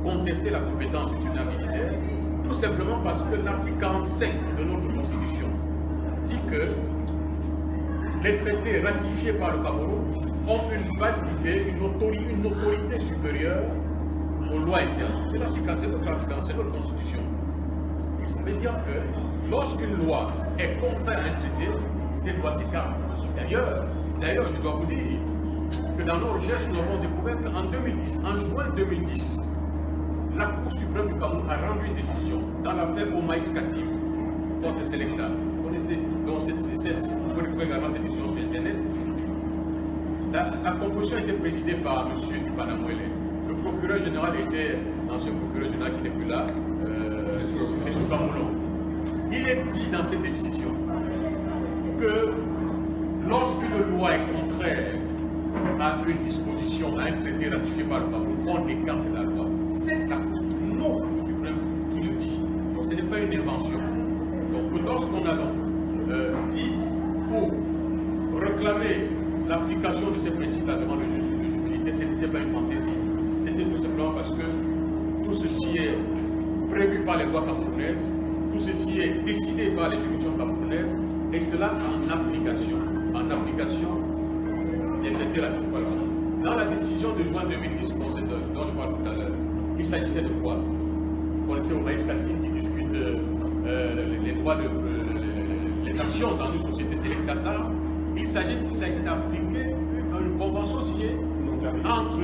contester la compétence du tribunal militaire, tout simplement parce que l'article 45 de notre Constitution dit que les traités ratifiés par le Cameroun ont une validité, une autorité supérieure aux lois internes. C'est l'article 45 de notre Constitution. Et ça veut dire que lorsqu'une loi est contraire à un traité, cette loi s'écarte. D'ailleurs, je dois vous dire que dans nos recherches, nous avons découvert qu'en juin 2010, la Cour suprême du Cameroun a rendu une décision dans l'affaire Omaïs Kassif contre Selecta. Vous connaissez, donc vous pouvez découvrir également cette décision sur Internet. La composition était présidée par M. Tipanamouele. Le procureur général était l'ancien procureur général qui n'est plus là, M. Kamoulon. Il est dit dans cette décision que lorsqu'une loi est contraire à une disposition, à un traité ratifié par le Cameroun, on écarte la loi. C'est la Cour suprême qui le dit. Donc ce n'est pas une invention. Donc lorsqu'on a dit pour réclamer l'application de ces principes-là devant le juge militaire, ce n'était pas une fantaisie. C'était tout simplement parce que tout ceci est prévu par les lois camerounaises, tout ceci est décidé par les juridictions camerounaises, et cela en application des traités ratifiés par le Cameroun. Dans la décision de juin 2010, dont je parle tout à l'heure, il s'agissait de quoi? Vous connaissez Omaïs Kassif qui discute les droits les actions dans une société Selecta. Il s'agissait d'appliquer une convention signée entre.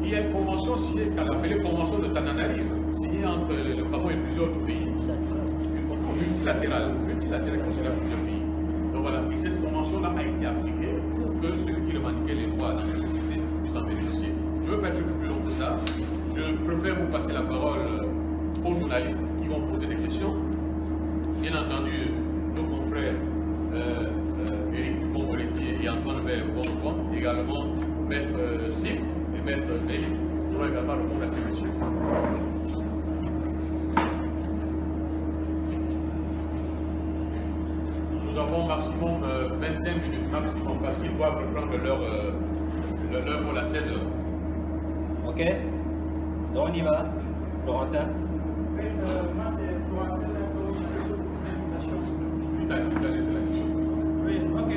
Il y a une convention signée qu'on appelée Convention de Tananarive, signée entre le Cameroun et plusieurs autres pays. Multilatérale contre plusieurs pays. Donc voilà, et cette convention-là a été appliquée pour que ceux qui revendiquaient les droits dans cette société puissent en bénéficier. Je ne veux pas être plus long que ça. Je préfère vous passer la parole aux journalistes qui vont poser des questions. Bien entendu, nos confrères Éric Dupont-Moretti et Antoine Vert-Bon, également Maître Sim et Maître Béli, pourront également répondre à ces questions. Nous avons maximum 25 minutes maximum parce qu'ils doivent reprendre leur pour la 16h. Ok, donc on y va. Florentin. Moi, c'est Florentin. Oui, ok.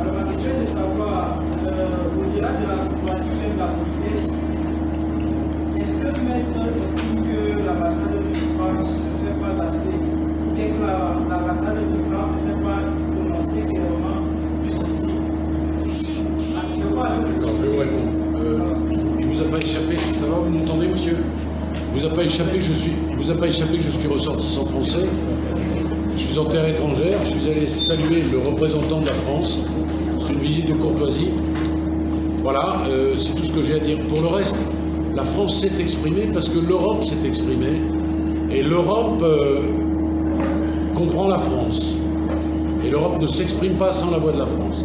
Alors, ma question est de savoir, au-delà de la courtoisie de la politesse, est-ce que Maître estime que l'ambassade de France ne fait pas d'affaires, ou bien que l'ambassade de France ne fait pas prononcer clairement jusqu'ici? Alors, je vais vous répondre. Il ne vous a pas échappé, ça va, vous m'entendez, monsieur? Il ne vous a pas échappé que je suis ressortissant français. Je suis en terre étrangère, je suis allé saluer le représentant de la France. C'est une visite de courtoisie. Voilà, c'est tout ce que j'ai à dire. Pour le reste, la France s'est exprimée parce que l'Europe s'est exprimée. Et l'Europe comprend la France. Et l'Europe ne s'exprime pas sans la voix de la France.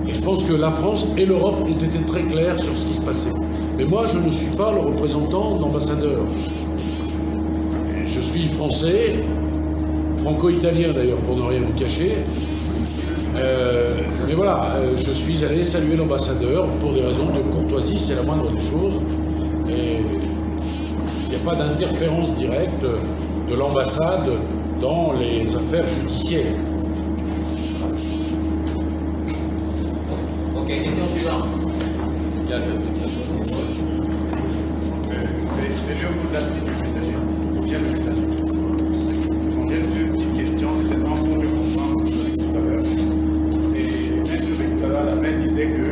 Et je pense que la France et l'Europe ont été très clairs sur ce qui se passait. Mais moi, je ne suis pas le représentant d'ambassadeur. Je suis français, franco-italien d'ailleurs, pour ne rien vous cacher. Mais voilà, je suis allé saluer l'ambassadeur pour des raisons de courtoisie, c'est la moindre des choses. Et il n'y a pas d'interférence directe de l'ambassade dans les affaires judiciaires. Ok, question suivante. C'est lieu pour du messager. Bien le messager. J'ai deux petites questions, c'était vraiment pour me comprendre ce que tout à l'heure. C'est Maître tout à l'heure, la main disait que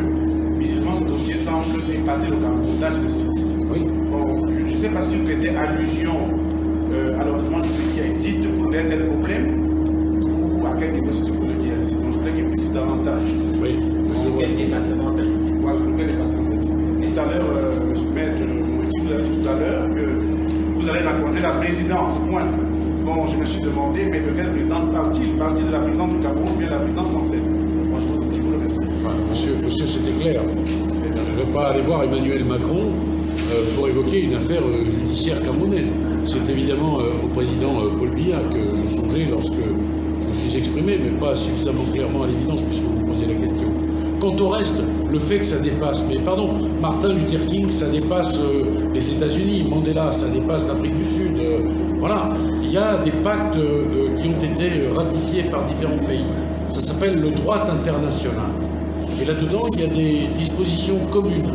visiblement ce dossier semble dépasser le Cameroun. Là, je le cite. Oui. Bon, je ne sais pas si vous faisiez allusion à l'ordonnance qui existe pour tel problème ou à quel niveau, si tu peux le dire. Sinon, je voudrais qu'il précise davantage. Oui. Pour quel dépassement s'agit-il? Pour quel dépassement s'agit-il? Tout à l'heure, M. Maître Moïti vous a dit tout à l'heure que vous allez rencontrer la présidence, point. Bon, je me suis demandé, mais de quelle présidence parle-t-il? Parle-t-il de la présidence du Cameroun ou bien de la présidence française? Moi, je vous le remercie. Enfin, monsieur, c'était clair. Je ne vais pas aller voir Emmanuel Macron pour évoquer une affaire judiciaire camerounaise. C'est évidemment au président Paul Biya que je songeais lorsque je me suis exprimé, mais pas suffisamment clairement à l'évidence puisque vous posez la question. quant au reste, le fait que ça dépasse, mais pardon, Martin Luther King, ça dépasse les États-Unis, Mandela, ça dépasse l'Afrique du Sud. Voilà, il y a des pactes qui ont été ratifiés par différents pays. Ça s'appelle le droit international. Et là-dedans, il y a des dispositions communes.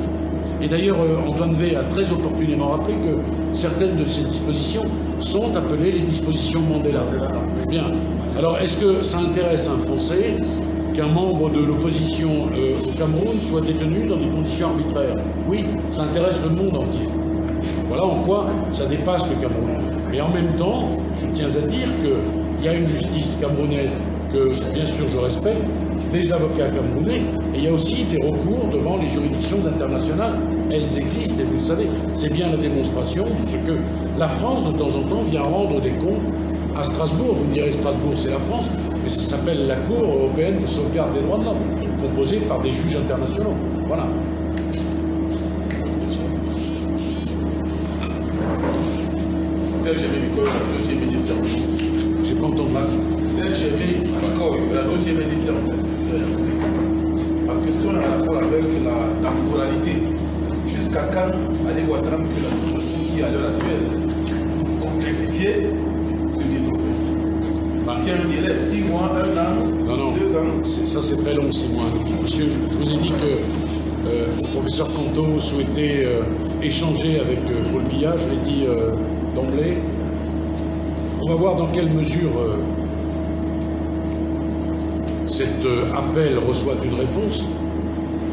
Et d'ailleurs, Antoine V a très opportunément rappelé que certaines de ces dispositions sont appelées les dispositions Mandela. Bien. Alors, est-ce que ça intéresse un Français qu'un membre de l'opposition au Cameroun soit détenu dans des conditions arbitraires? Oui, ça intéresse le monde entier. Voilà en quoi ça dépasse le Cameroun. Mais en même temps, je tiens à dire qu'il y a une justice camerounaise que, bien sûr, je respecte, des avocats camerounais, et il y a aussi des recours devant les juridictions internationales. Elles existent, et vous le savez, c'est bien la démonstration de ce que la France, de temps en temps, vient rendre des comptes à Strasbourg. Vous me direz, Strasbourg, c'est la France, mais ça s'appelle la Cour européenne de sauvegarde des droits de l'homme, composée par des juges internationaux. Voilà. Serge Ménicoy, la deuxième ministre. J'ai pas entendu. Serge Ménicoy, la deuxième ministre. Ma question est en rapport avec la temporalité. Jusqu'à quand allez-vous attendre que la situation qui est à l'heure actuelle complexifiée se développe? Parce qu'il y a un délai, 6 mois, 1 an, 2 ans. Ça c'est très long, 6 mois. Monsieur, je vous ai dit que le professeur Canto souhaitait échanger avec Paul Biya, je l'ai dit d'emblée. On va voir dans quelle mesure cet appel reçoit une réponse.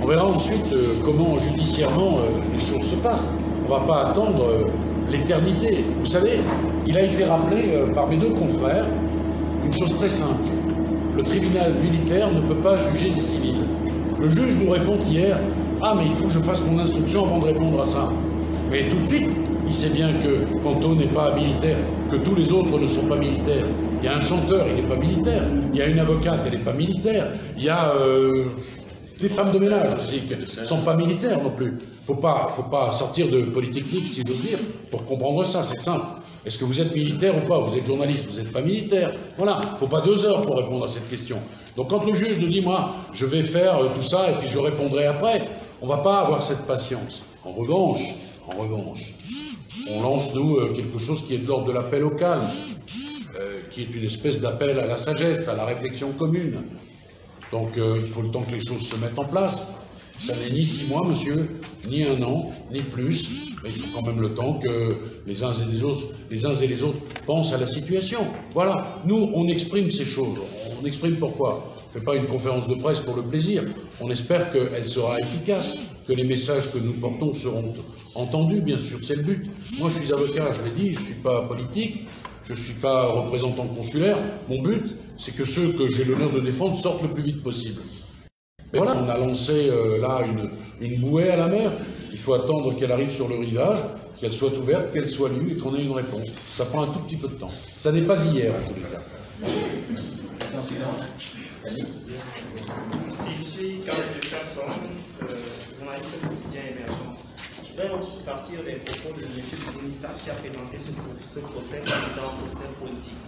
On verra ensuite comment judiciairement les choses se passent. On ne va pas attendre l'éternité. Vous savez, il a été rappelé par mes deux confrères une chose très simple. Le tribunal militaire ne peut pas juger des civils. Le juge nous répond hier, « Ah, mais il faut que je fasse mon instruction avant de répondre à ça. » Mais tout de suite, il sait bien que Canto n'est pas militaire, que tous les autres ne sont pas militaires. Il y a un chanteur, il n'est pas militaire. Il y a une avocate, elle n'est pas militaire. Il y a des femmes de ménage aussi, qui ne sont pas militaires non plus. Faut pas sortir de polytechnique, si j'ose dire, pour comprendre ça, c'est simple. Est-ce que vous êtes militaire ou pas? Vous êtes journaliste, vous n'êtes pas militaire. Voilà, il ne faut pas 2 heures pour répondre à cette question. Donc quand le juge nous dit, moi, je vais faire tout ça et puis je répondrai après, on ne va pas avoir cette patience. En revanche, on lance, nous, quelque chose qui est de l'ordre de l'appel au calme, qui est une espèce d'appel à la sagesse, à la réflexion commune. Donc il faut le temps que les choses se mettent en place. Ça n'est ni 6 mois, monsieur, ni 1 an, ni plus. Mais il faut quand même le temps que les uns et les autres pensent à la situation. Voilà. Nous, on exprime ces choses. On exprime pourquoi? On ne fait pas une conférence de presse pour le plaisir. On espère qu'elle sera efficace, que les messages que nous portons seront entendus, bien sûr. C'est le but. Moi, je suis avocat, je l'ai dit, je ne suis pas politique, je ne suis pas représentant consulaire. Mon but, c'est que ceux que j'ai l'honneur de défendre sortent le plus vite possible. Mais voilà, on a lancé là une bouée à la mer. Il faut attendre qu'elle arrive sur le rivage, qu'elle soit ouverte, qu'elle soit lue et qu'on ait une réponse. Ça prend un tout petit peu de temps. Ça n'est pas hier, en tous les cas. Si je suis Carl de Chasson, journaliste quotidien Émergence, je vais repartir des propos de M. le ministre qui a présenté ce procès comme étant un procès politique.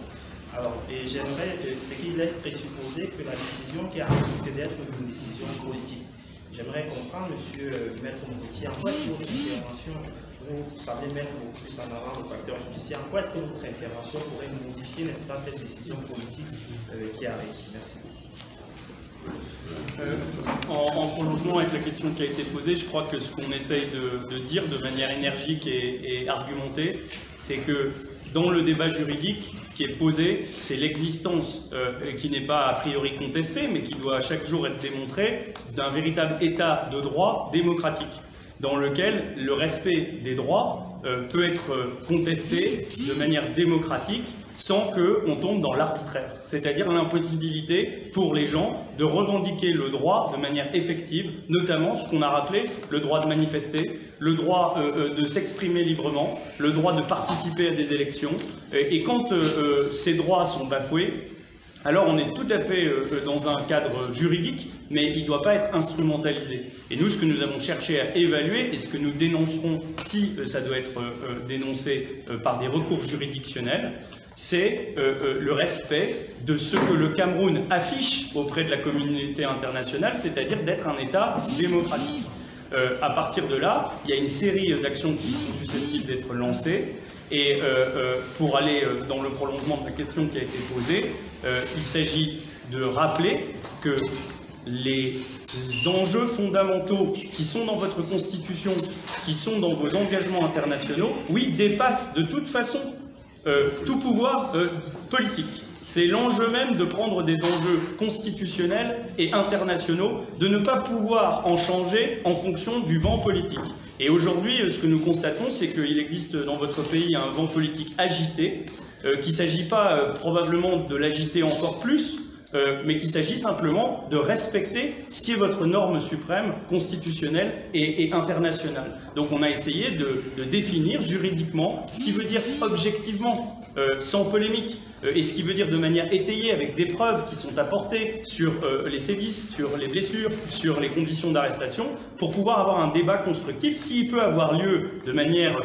Alors, j'aimerais ce qui laisse présupposer que la décision qui a risque d'être une décision politique. J'aimerais comprendre, monsieur Maître Mouriti, en quoi est-ce que votre intervention, vous savez mettre beaucoup plus en avant le facteur judiciaire, en quoi est-ce que votre intervention pourrait modifier, n'est-ce pas, cette décision politique qui arrive? Merci. En prolongement avec la question qui a été posée, je crois que ce qu'on essaye de dire de manière énergique et argumentée, c'est que dans le débat juridique, ce qui est posé, c'est l'existence qui n'est pas a priori contestée, mais qui doit chaque jour être démontrée, d'un véritable état de droit démocratique, dans lequel le respect des droits peut être contesté de manière démocratique sans qu'on tombe dans l'arbitraire, c'est-à-dire l'impossibilité pour les gens de revendiquer le droit de manière effective, notamment ce qu'on a rappelé, le droit de manifester, le droit de s'exprimer librement, le droit de participer à des élections. Et quand ces droits sont bafoués, alors on est tout à fait dans un cadre juridique, mais il ne doit pas être instrumentalisé. Et nous, ce que nous avons cherché à évaluer, et ce que nous dénoncerons si ça doit être dénoncé par des recours juridictionnels, c'est le respect de ce que le Cameroun affiche auprès de la communauté internationale, c'est-à-dire d'être un État démocratique. À partir de là, il y a une série d'actions qui sont susceptibles d'être lancées. Et pour aller dans le prolongement de la question qui a été posée, il s'agit de rappeler que les enjeux fondamentaux qui sont dans votre Constitution, qui sont dans vos engagements internationaux, oui, dépassent de toute façon tout pouvoir politique. C'est l'enjeu même de prendre des enjeux constitutionnels et internationaux, de ne pas pouvoir en changer en fonction du vent politique. Et aujourd'hui, ce que nous constatons, c'est qu'il existe dans votre pays un vent politique agité, qu'il ne s'agit pas probablement de l'agiter encore plus, mais qu'il s'agit simplement de respecter ce qui est votre norme suprême, constitutionnelle et internationale. Donc on a essayé de définir juridiquement ce qui veut dire objectivement, sans polémique, et ce qui veut dire de manière étayée, avec des preuves qui sont apportées sur les sévices, sur les blessures, sur les conditions d'arrestation, pour pouvoir avoir un débat constructif. S'il peut avoir lieu de manière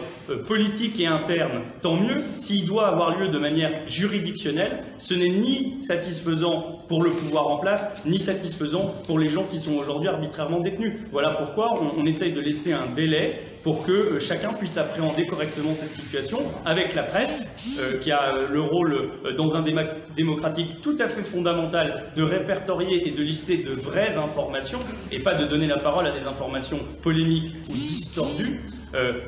politique et interne, tant mieux. S'il doit avoir lieu de manière juridictionnelle, ce n'est ni satisfaisant pour le pouvoir en place, ni satisfaisant pour les gens qui sont aujourd'hui arbitrairement détenus. Voilà pourquoi on essaye de laisser un délai pour que chacun puisse appréhender correctement cette situation, avec la presse, qui a le rôle, dans un débat démocratique tout à fait fondamental, de répertorier et de lister de vraies informations, et pas de donner la parole à des informations polémiques ou distordues.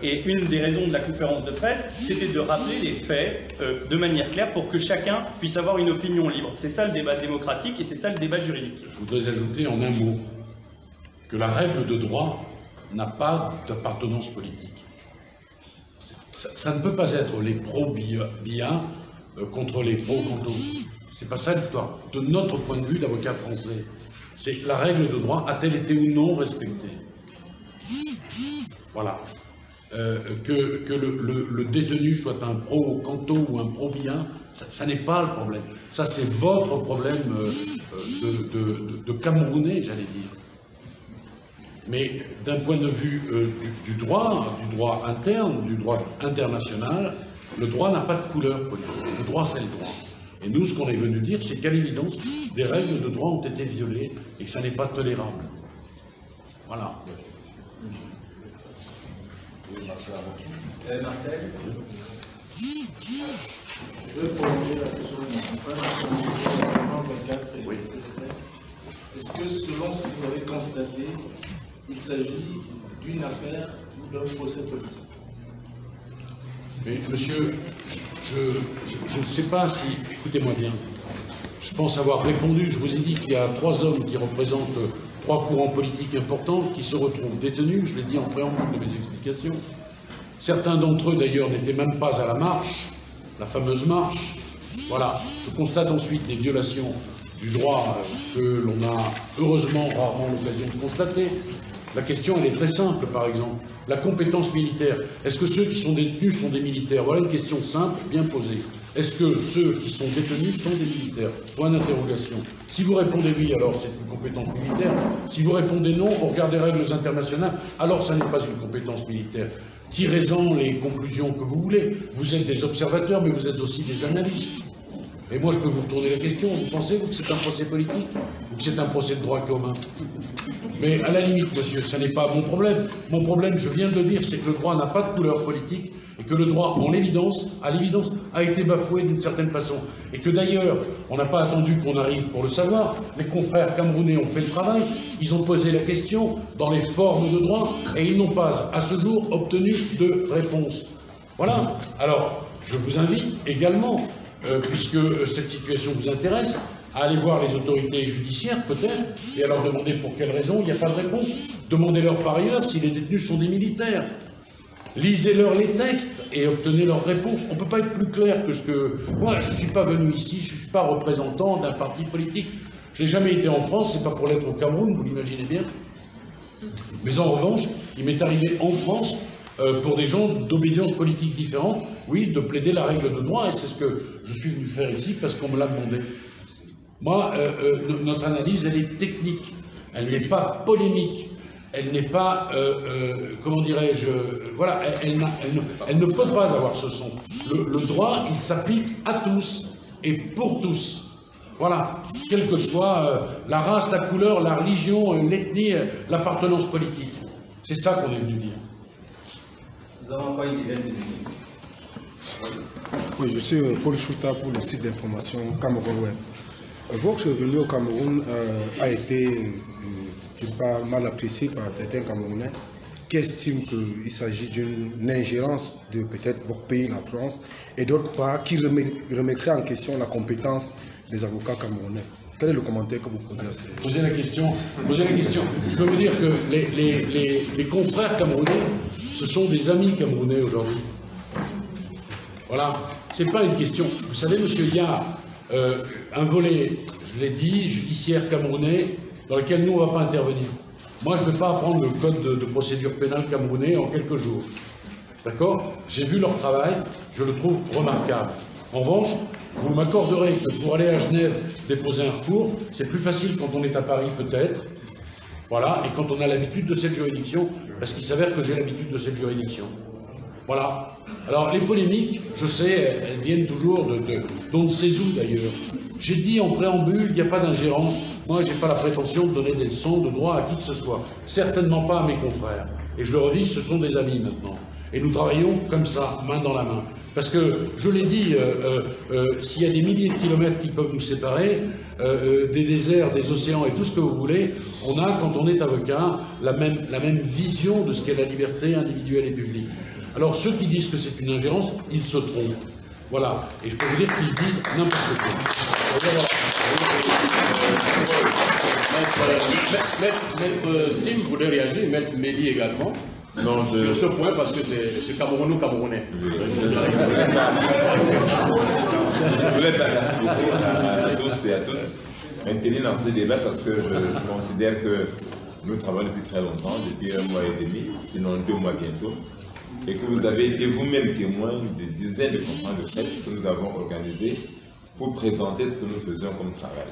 Et une des raisons de la conférence de presse, c'était de rappeler les faits de manière claire pour que chacun puisse avoir une opinion libre. C'est ça le débat démocratique et c'est ça le débat juridique. Je voudrais ajouter en un mot que la règle de droit n'a pas d'appartenance politique. Ça ne peut pas être les pro-BIA contre les pro-Canto. C'est pas ça l'histoire. De notre point de vue d'avocat français, c'est la règle de droit a-t-elle été ou non respectée? Voilà. Que le détenu soit un pro-Canto ou un pro-BIA, ça n'est pas le problème. Ça, c'est votre problème de Camerounais, j'allais dire. Mais d'un point de vue du droit interne, du droit international, le droit n'a pas de couleur politique. Le droit, c'est le droit. Et nous, ce qu'on est venu dire, c'est qu'à l'évidence, des règles de droit ont été violées et que ça n'est pas tolérable. Voilà. Marcel. Je vais prolonger la question de mon frère, France 24 et oui. Est-ce que selon ce que vous avez constaté, il s'agit d'une affaire ou d'un procès politique? Mais monsieur, je ne sais pas si... Écoutez-moi bien. Je pense avoir répondu. Je vous ai dit qu'il y a 3 hommes qui représentent 3 courants politiques importants qui se retrouvent détenus. Je l'ai dit en préambule de mes explications. Certains d'entre eux, d'ailleurs, n'étaient même pas à la marche, la fameuse marche. Voilà. Je constate ensuite des violations du droit que l'on a heureusement rarement l'occasion de constater. La question, elle est très simple, par exemple. La compétence militaire. Est-ce que ceux qui sont détenus sont des militaires? Voilà une question simple, bien posée. Est-ce que ceux qui sont détenus sont des militaires? Point d'interrogation. Si vous répondez oui, alors c'est une compétence militaire. Si vous répondez non, on regarde les règles internationales, alors ça n'est pas une compétence militaire. Tirez-en les conclusions que vous voulez. Vous êtes des observateurs, mais vous êtes aussi des analystes. Et moi, je peux vous retourner la question. Vous pensez, vous, que c'est un procès politique ou que c'est un procès de droit commun? Mais à la limite, monsieur, ça n'est pas mon problème. Mon problème, je viens de le dire, c'est que le droit n'a pas de couleur politique et que le droit, à l'évidence, a été bafoué d'une certaine façon. Et que d'ailleurs, on n'a pas attendu qu'on arrive pour le savoir. Les confrères camerounais ont fait le travail. Ils ont posé la question dans les formes de droit et ils n'ont pas, à ce jour, obtenu de réponse. Voilà. Alors, je vous invite également, puisque cette situation vous intéresse, à aller voir les autorités judiciaires, peut-être, et à leur demander pour quelles raisons il n'y a pas de réponse. Demandez-leur par ailleurs si les détenus sont des militaires. Lisez-leur les textes et obtenez leurs réponses. On ne peut pas être plus clair que ce que... Moi, je ne suis pas venu ici, je ne suis pas représentant d'un parti politique. Je n'ai jamais été en France, c'est pas pour l'être au Cameroun, vous l'imaginez bien. Mais en revanche, il m'est arrivé en France, pour des gens d'obédience politique différente, oui, de plaider la règle de droit, et c'est ce que je suis venu faire ici, parce qu'on me l'a demandé. Moi, notre analyse, elle est technique, elle n'est pas polémique, elle n'est pas, comment dirais-je, voilà, elle ne peut pas avoir ce son. Le droit, il s'applique à tous et pour tous. Voilà, quelle que soit la race, la couleur, la religion, l'ethnie, l'appartenance politique. C'est ça qu'on est venu dire. Nous avons encore une dizaine de minutes. Oui, je suis Paul Chouta pour le site d'information Cameroun Web. Votre venue au Cameroun a été, je ne sais pas, mal apprécié par certains Camerounais qui estiment qu'il s'agit d'une ingérence de peut-être votre pays, la France, et d'autre part qui remettrait en question la compétence des avocats camerounais. Quel est le commentaire que vous posez à ça? Posez la question. Je peux vous dire que les confrères camerounais, ce sont des amis camerounais aujourd'hui. Voilà, c'est pas une question. Vous savez, monsieur, il y a un volet, je l'ai dit, judiciaire camerounais, dans lequel nous, on ne va pas intervenir. Moi, je ne vais pas apprendre le code de procédure pénale camerounais en quelques jours. D'accord? J'ai vu leur travail, je le trouve remarquable. En revanche, vous m'accorderez que pour aller à Genève déposer un recours, c'est plus facile quand on est à Paris peut-être, voilà, et quand on a l'habitude de cette juridiction, parce qu'il s'avère que j'ai l'habitude de cette juridiction. Voilà. Alors les polémiques, je sais, elles viennent toujours d'on ne sait où d'ailleurs. J'ai dit en préambule qu'il n'y a pas d'ingérence. Moi, je n'ai pas la prétention de donner des leçons de droit à qui que ce soit. Certainement pas à mes confrères. Et je le redis, ce sont des amis maintenant. Et nous travaillons comme ça, main dans la main. Parce que, je l'ai dit, s'il y a des milliers de kilomètres qui peuvent nous séparer, des déserts, des océans et tout ce que vous voulez, on a, quand on est avocat, la même vision de ce qu'est la liberté individuelle et publique. Alors, ceux qui disent que c'est une ingérence, ils se trompent. Voilà. Et je peux vous dire qu'ils disent n'importe quoi. Maître Sim voulait réagir, Maître Méli également. Non, sur ce point, parce que c'est Camerouno-Camerounais. Je voulais pas merci beaucoup à tous et à toutes maintenir dans ce débat parce que je considère que nous travaillons depuis très longtemps, depuis 1 mois et demi, sinon 2 mois bientôt, et que vous avez été vous-même témoin de dizaines de conférences de presse que nous avons organisées pour présenter ce que nous faisions comme travail.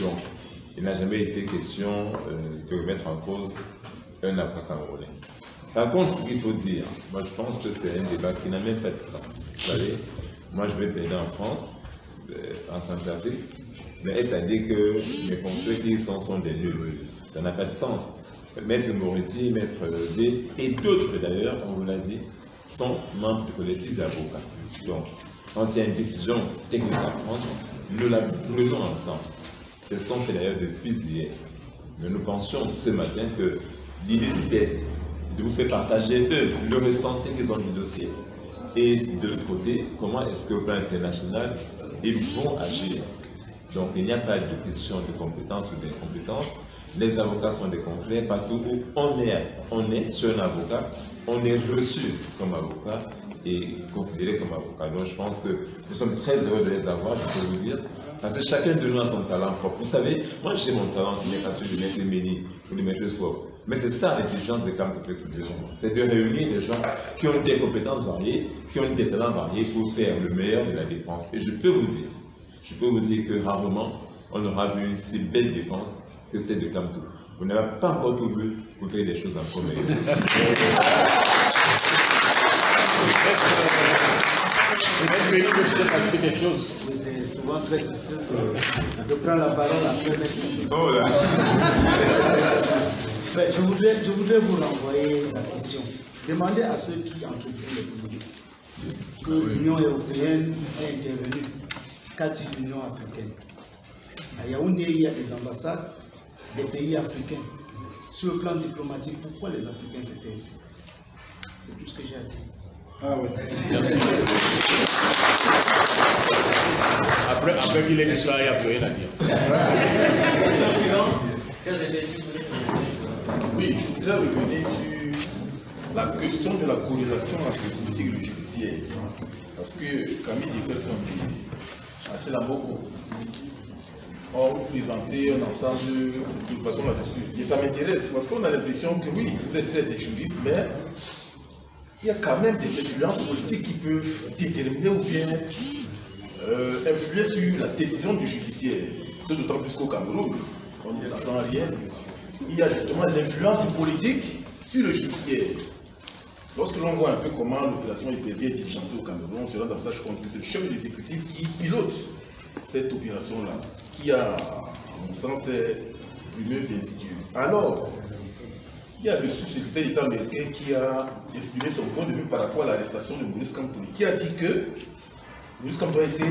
Donc, il n'a jamais été question de remettre en cause un avocat camerounais. Par contre, ce qu'il faut dire, moi je pense que c'est un débat qui n'a même pas de sens. Vous savez, moi je vais plaider en France, en Centrafrique, mais est-ce à dire que mes confrères qui y sont des nuls? Ça n'a pas de sens. Maître Moretti, Maître D et d'autres d'ailleurs, on vous l'a dit, sont membres du collectif d'avocats. Donc, quand il y a une décision technique à prendre, nous la prenons ensemble. C'est ce qu'on fait d'ailleurs depuis hier. Mais nous pensions ce matin que l'idée c'était de vous faire partager eux le ressenti qu'ils ont du dossier. Et de l'autre côté, comment est-ce qu'au plan international, ils vont agir. Donc il n'y a pas de question de compétence ou d'incompétence. Les avocats sont des confrères partout où on est sur un avocat, on est reçu comme avocat et considéré comme avocat. Donc je pense que nous sommes très heureux de les avoir, je peux vous dire, parce que chacun de nous a son talent propre. Vous savez, moi j'ai mon talent qui n'est pas celui de Maître Méni ou de Maître Swap. Mais c'est ça l'intelligence des camps précisément. C'est de réunir des gens qui ont des compétences variées, qui ont des talents variés pour faire le meilleur de la défense. Et je peux vous dire que rarement on aura vu une si belle défense que celle de Kamtou. Vous n'avez pas encore tout vu pour créer des choses encore meilleures. quelque chose. C'est souvent très difficile de prendre la parole après Maître. Oh là. Je voudrais vous renvoyer la question. Demandez à ceux qui entretiennent les politiques que l'Union européenne est intervenue. Qu'a dit l'Union africaine? À Yaoundé, il y a des ambassades des pays africains. Sur le plan diplomatique, pourquoi les Africains s'étaient ici? C'est tout ce que j'ai à dire. Ah oui, merci. Après qu'il ait dit ça, il n'y a plus rien à dire. Oui, je voudrais revenir sur la question de la corrélation entre le politique et le judiciaire. Parce que Camille Jefferson dit assez la beaucoup. Or, vous présentez un ensemble de façon là-dessus. Et ça m'intéresse parce qu'on a l'impression que oui, vous êtes des juristes, mais il y a quand même des influences politiques qui peuvent déterminer ou bien influer sur la décision du judiciaire. C'est d'autant plus qu'au Cameroun, on ne s'apprend rien. Il y a justement l'influence du politique sur le judiciaire. Lorsque l'on voit un peu comment l'opération EPV est dirigentée au Cameroun, on se rend davantage compte que c'est le chef de l'exécutif qui pilote cette opération-là, qui a, à mon sens, plumeuse et insidieuse. Alors, il y a le sous-secrétaire d'État américain qui a exprimé son point de vue par rapport à l'arrestation de Maurice Kamto, qui a dit que Maurice Kamto a été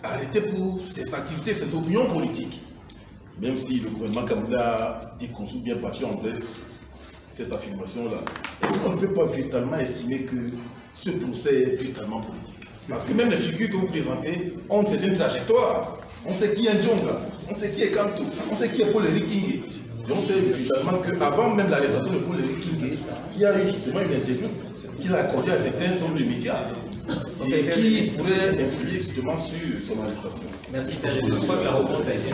arrêté pour ses activités, ses opinions politiques. Même si le gouvernement camerounais a déconstruit bien battu en bref cette affirmation-là. Est-ce qu'on ne peut pas véritablement estimer que ce procès est véritablement politique? Parce que même les figures que vous présentez ont une trajectoire. On sait qui est Ndjonga, on sait qui est Kamto, on sait qui est Paul-Éric Kingé. Et on sait véritablement qu'avant même l'arrestation de Paul-Éric Kingé, il y a eu justement une interview qu'il a accordée à certains hommes de médias et qui pourrait influer justement sur son arrestation. Merci, je crois que la réponse a été...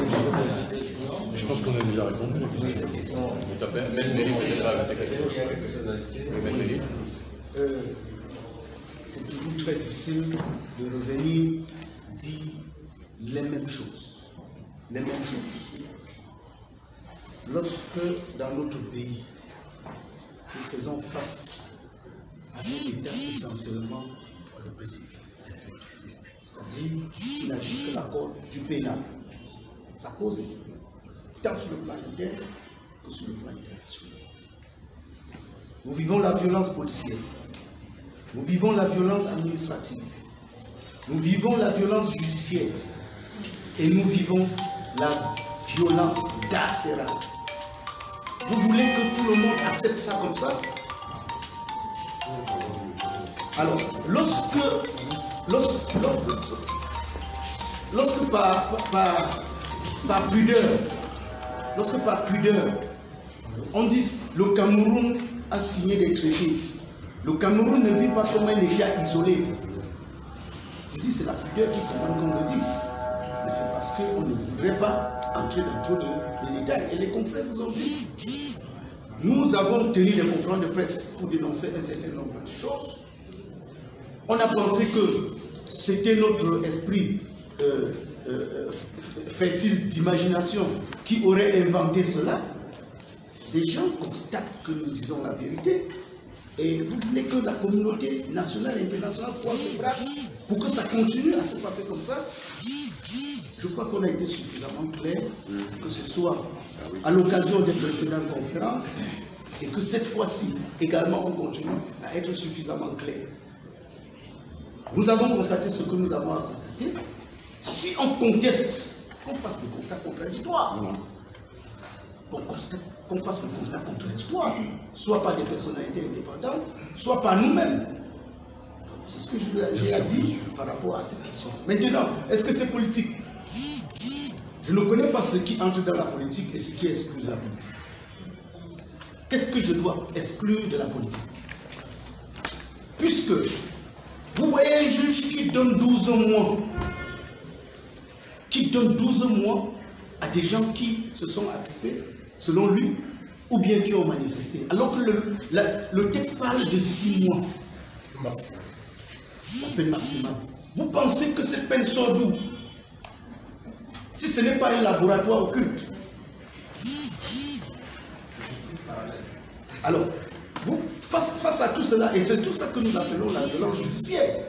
Je pense qu'on a déjà répondu. Oui, cette question. Tout à fait. Même Méry peut-être ajouter quelque chose. C'est toujours très difficile de revenir dire les mêmes choses. Les mêmes choses. Lorsque dans notre pays, nous faisons face à un État essentiellement répressif, c'est-à-dire qu'il n'agit que l'accord du pénal, ça pose des problèmes, tant sur le plan interne que sur le plan international. Nous vivons la violence policière, nous vivons la violence administrative, nous vivons la violence judiciaire et nous vivons la violence carcérale. Vous voulez que tout le monde accepte ça comme ça? Alors, lorsque par pudeur, on dit le Cameroun a signé des traités, le Cameroun ne vit pas comme un État isolé. Je dis c'est la pudeur qui commande qu'on le dise. Mais c'est parce qu'on ne voudrait pas entrer dans trop de détails. Et les confrères vous ont dit. Nous avons tenu des conférences de presse pour dénoncer un certain nombre de choses. On a pensé que c'était notre esprit fertile d'imagination qui aurait inventé cela. Des gens constatent que nous disons la vérité. Et vous voulez que la communauté nationale et internationale croise ses bras pour que ça continue à se passer comme ça? Je crois qu'on a été suffisamment clair, que ce soit à l'occasion des précédentes conférences, et que cette fois-ci également on continue à être suffisamment clair. Nous avons constaté ce que nous avons à constater. Si on conteste, qu'on fasse des constats contradictoires. Qu'on fasse le constat contradictoire, soit par des personnalités indépendantes, soit par nous-mêmes. C'est ce que j'ai à dire par rapport à cette question. Maintenant, est-ce que c'est politique? Je ne connais pas ce qui entre dans la politique et ce qui est exclu de la politique. Qu'est-ce que je dois exclure de la politique? Puisque vous voyez un juge qui donne 12 mois, à des gens qui se sont attroupés, selon lui, ou bien qui ont manifesté. Alors que le texte parle de 6 mois. La peine maximale. Vous pensez que cette peine sort d'où? Si ce n'est pas un laboratoire occulte. Alors, vous, face à tout cela, et c'est tout ça que nous appelons la violence judiciaire.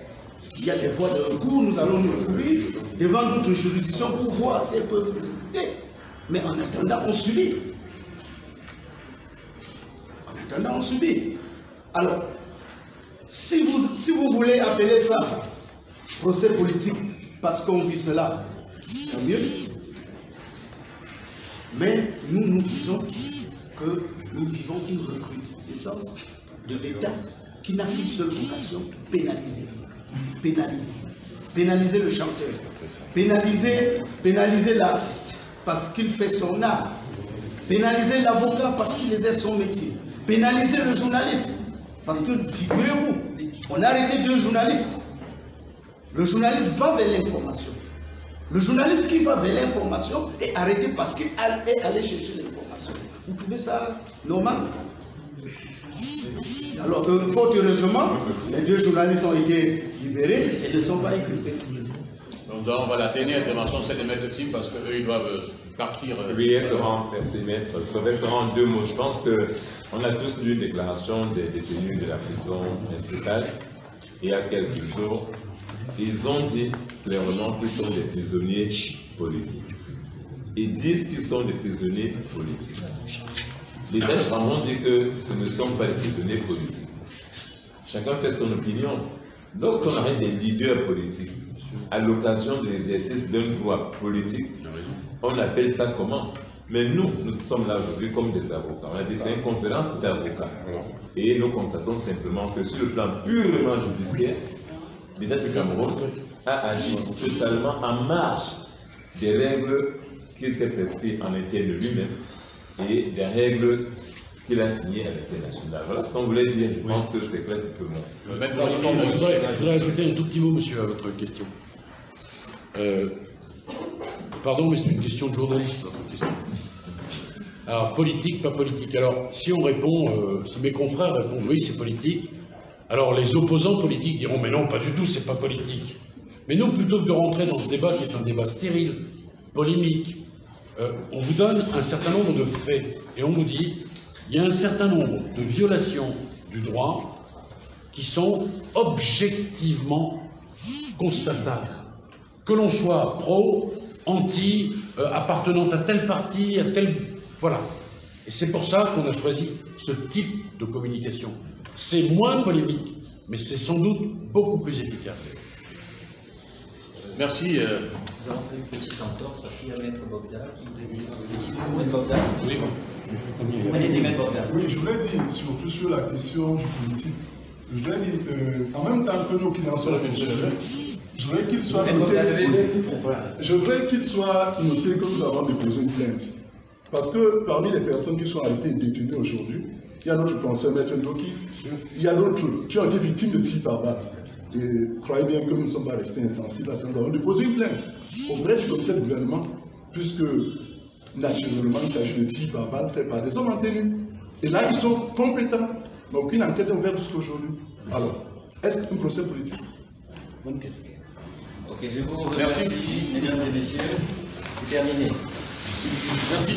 Il y a des voies de recours, nous allons nous recourir devant notre juridiction pour voir si elles peuvent nous écouter. Mais en attendant, on subit. On subit. Alors, si vous voulez appeler ça procès politique parce qu'on vit cela, tant mieux. Mais nous disons que nous vivons une recrudescence de l'État qui n'a qu'une seule vocation, pénaliser. Pénaliser le chanteur. Pénaliser l'artiste parce qu'il fait son art. Pénaliser l'avocat parce qu'il exerce son métier. Pénaliser le journaliste. Parce que, figurez-vous, on a arrêté 2 journalistes. Le journaliste va vers l'information. Le journaliste qui va vers l'information est arrêté parce qu'il est allé chercher l'information. Vous trouvez ça normal? Alors, fort heureusement, les 2 journalistes ont été libérés et ne sont pas inculpés. Donc, Donc voilà, dernière intervention, c'est de Maître Sim, parce qu'eux, ils doivent partir. Oui, merci Maître. Je resterai en 2 mots. Je pense qu'on a tous lu une déclaration des détenus de la prison principale il y a quelques jours. Ils ont dit clairement qu'ils sont des prisonniers politiques. Ils disent qu'ils sont des prisonniers politiques. Les textes ont dit que ce ne sont pas des prisonniers politiques. Chacun fait son opinion. Lorsqu'on arrête des leaders politiques à l'occasion de l'exercice d'un droit politique, on appelle ça comment? Mais nous sommes là aujourd'hui comme des avocats. On a dit c'est une conférence d'avocats. Et nous constatons simplement que sur le plan purement judiciaire, l'État du Cameroun a agi totalement en marge des règles qu'il s'est prescrites en interne de lui-même et des règles qu'il a signées à l'international. Voilà ce qu'on voulait dire. Je pense que c'est clair pour tout le monde. Je voudrais ajouter un tout petit mot, monsieur, à votre question. Pardon, mais c'est une question de journaliste, votre question. Alors, politique, pas politique. Alors, si on répond, si mes confrères répondent oui, c'est politique, alors les opposants politiques diront mais non, pas du tout, c'est pas politique. Mais nous, plutôt que de rentrer dans ce débat qui est un débat stérile, polémique, on vous donne un certain nombre de faits et on vous dit il y a un certain nombre de violations du droit qui sont objectivement constatables. Que l'on soit pro, anti, appartenant à tel parti, à tel... Voilà. Et c'est pour ça qu'on a choisi ce type de communication. C'est moins polémique, mais c'est sans doute beaucoup plus efficace. Merci. Nous avons fait une petite entorse parce qu'il y a Maître Bogda qui voulait dire un petit mot de Bogda. Oui, Allez-y, Maître Bogda. Oui, je voulais dire surtout sur la question du politique. Je voudrais dire, en même temps que nous qui n'en sommes pas, je voudrais qu'il soit noté. Je voudrais qu'il soit noté que nous avons déposé une plainte. Parce que parmi les personnes qui sont arrêtées et détenues aujourd'hui, il y a notre conseiller Maître Njoki, il y a d'autres qui ont été victimes de tirs par balle. Et croyez bien que nous ne sommes pas restés insensibles à ça. Nous avons déposé une plainte auprès du comité de gouvernement, puisque naturellement il s'agit de tirs par balle faits par des hommes en tenue. Et là, ils sont compétents. Mais aucune enquête n'est ouverte jusqu'à aujourd'hui. Alors, est-ce qu'un procès politique? Bonne question. Ok, je vous remercie, mesdames et messieurs. C'est terminé. Merci.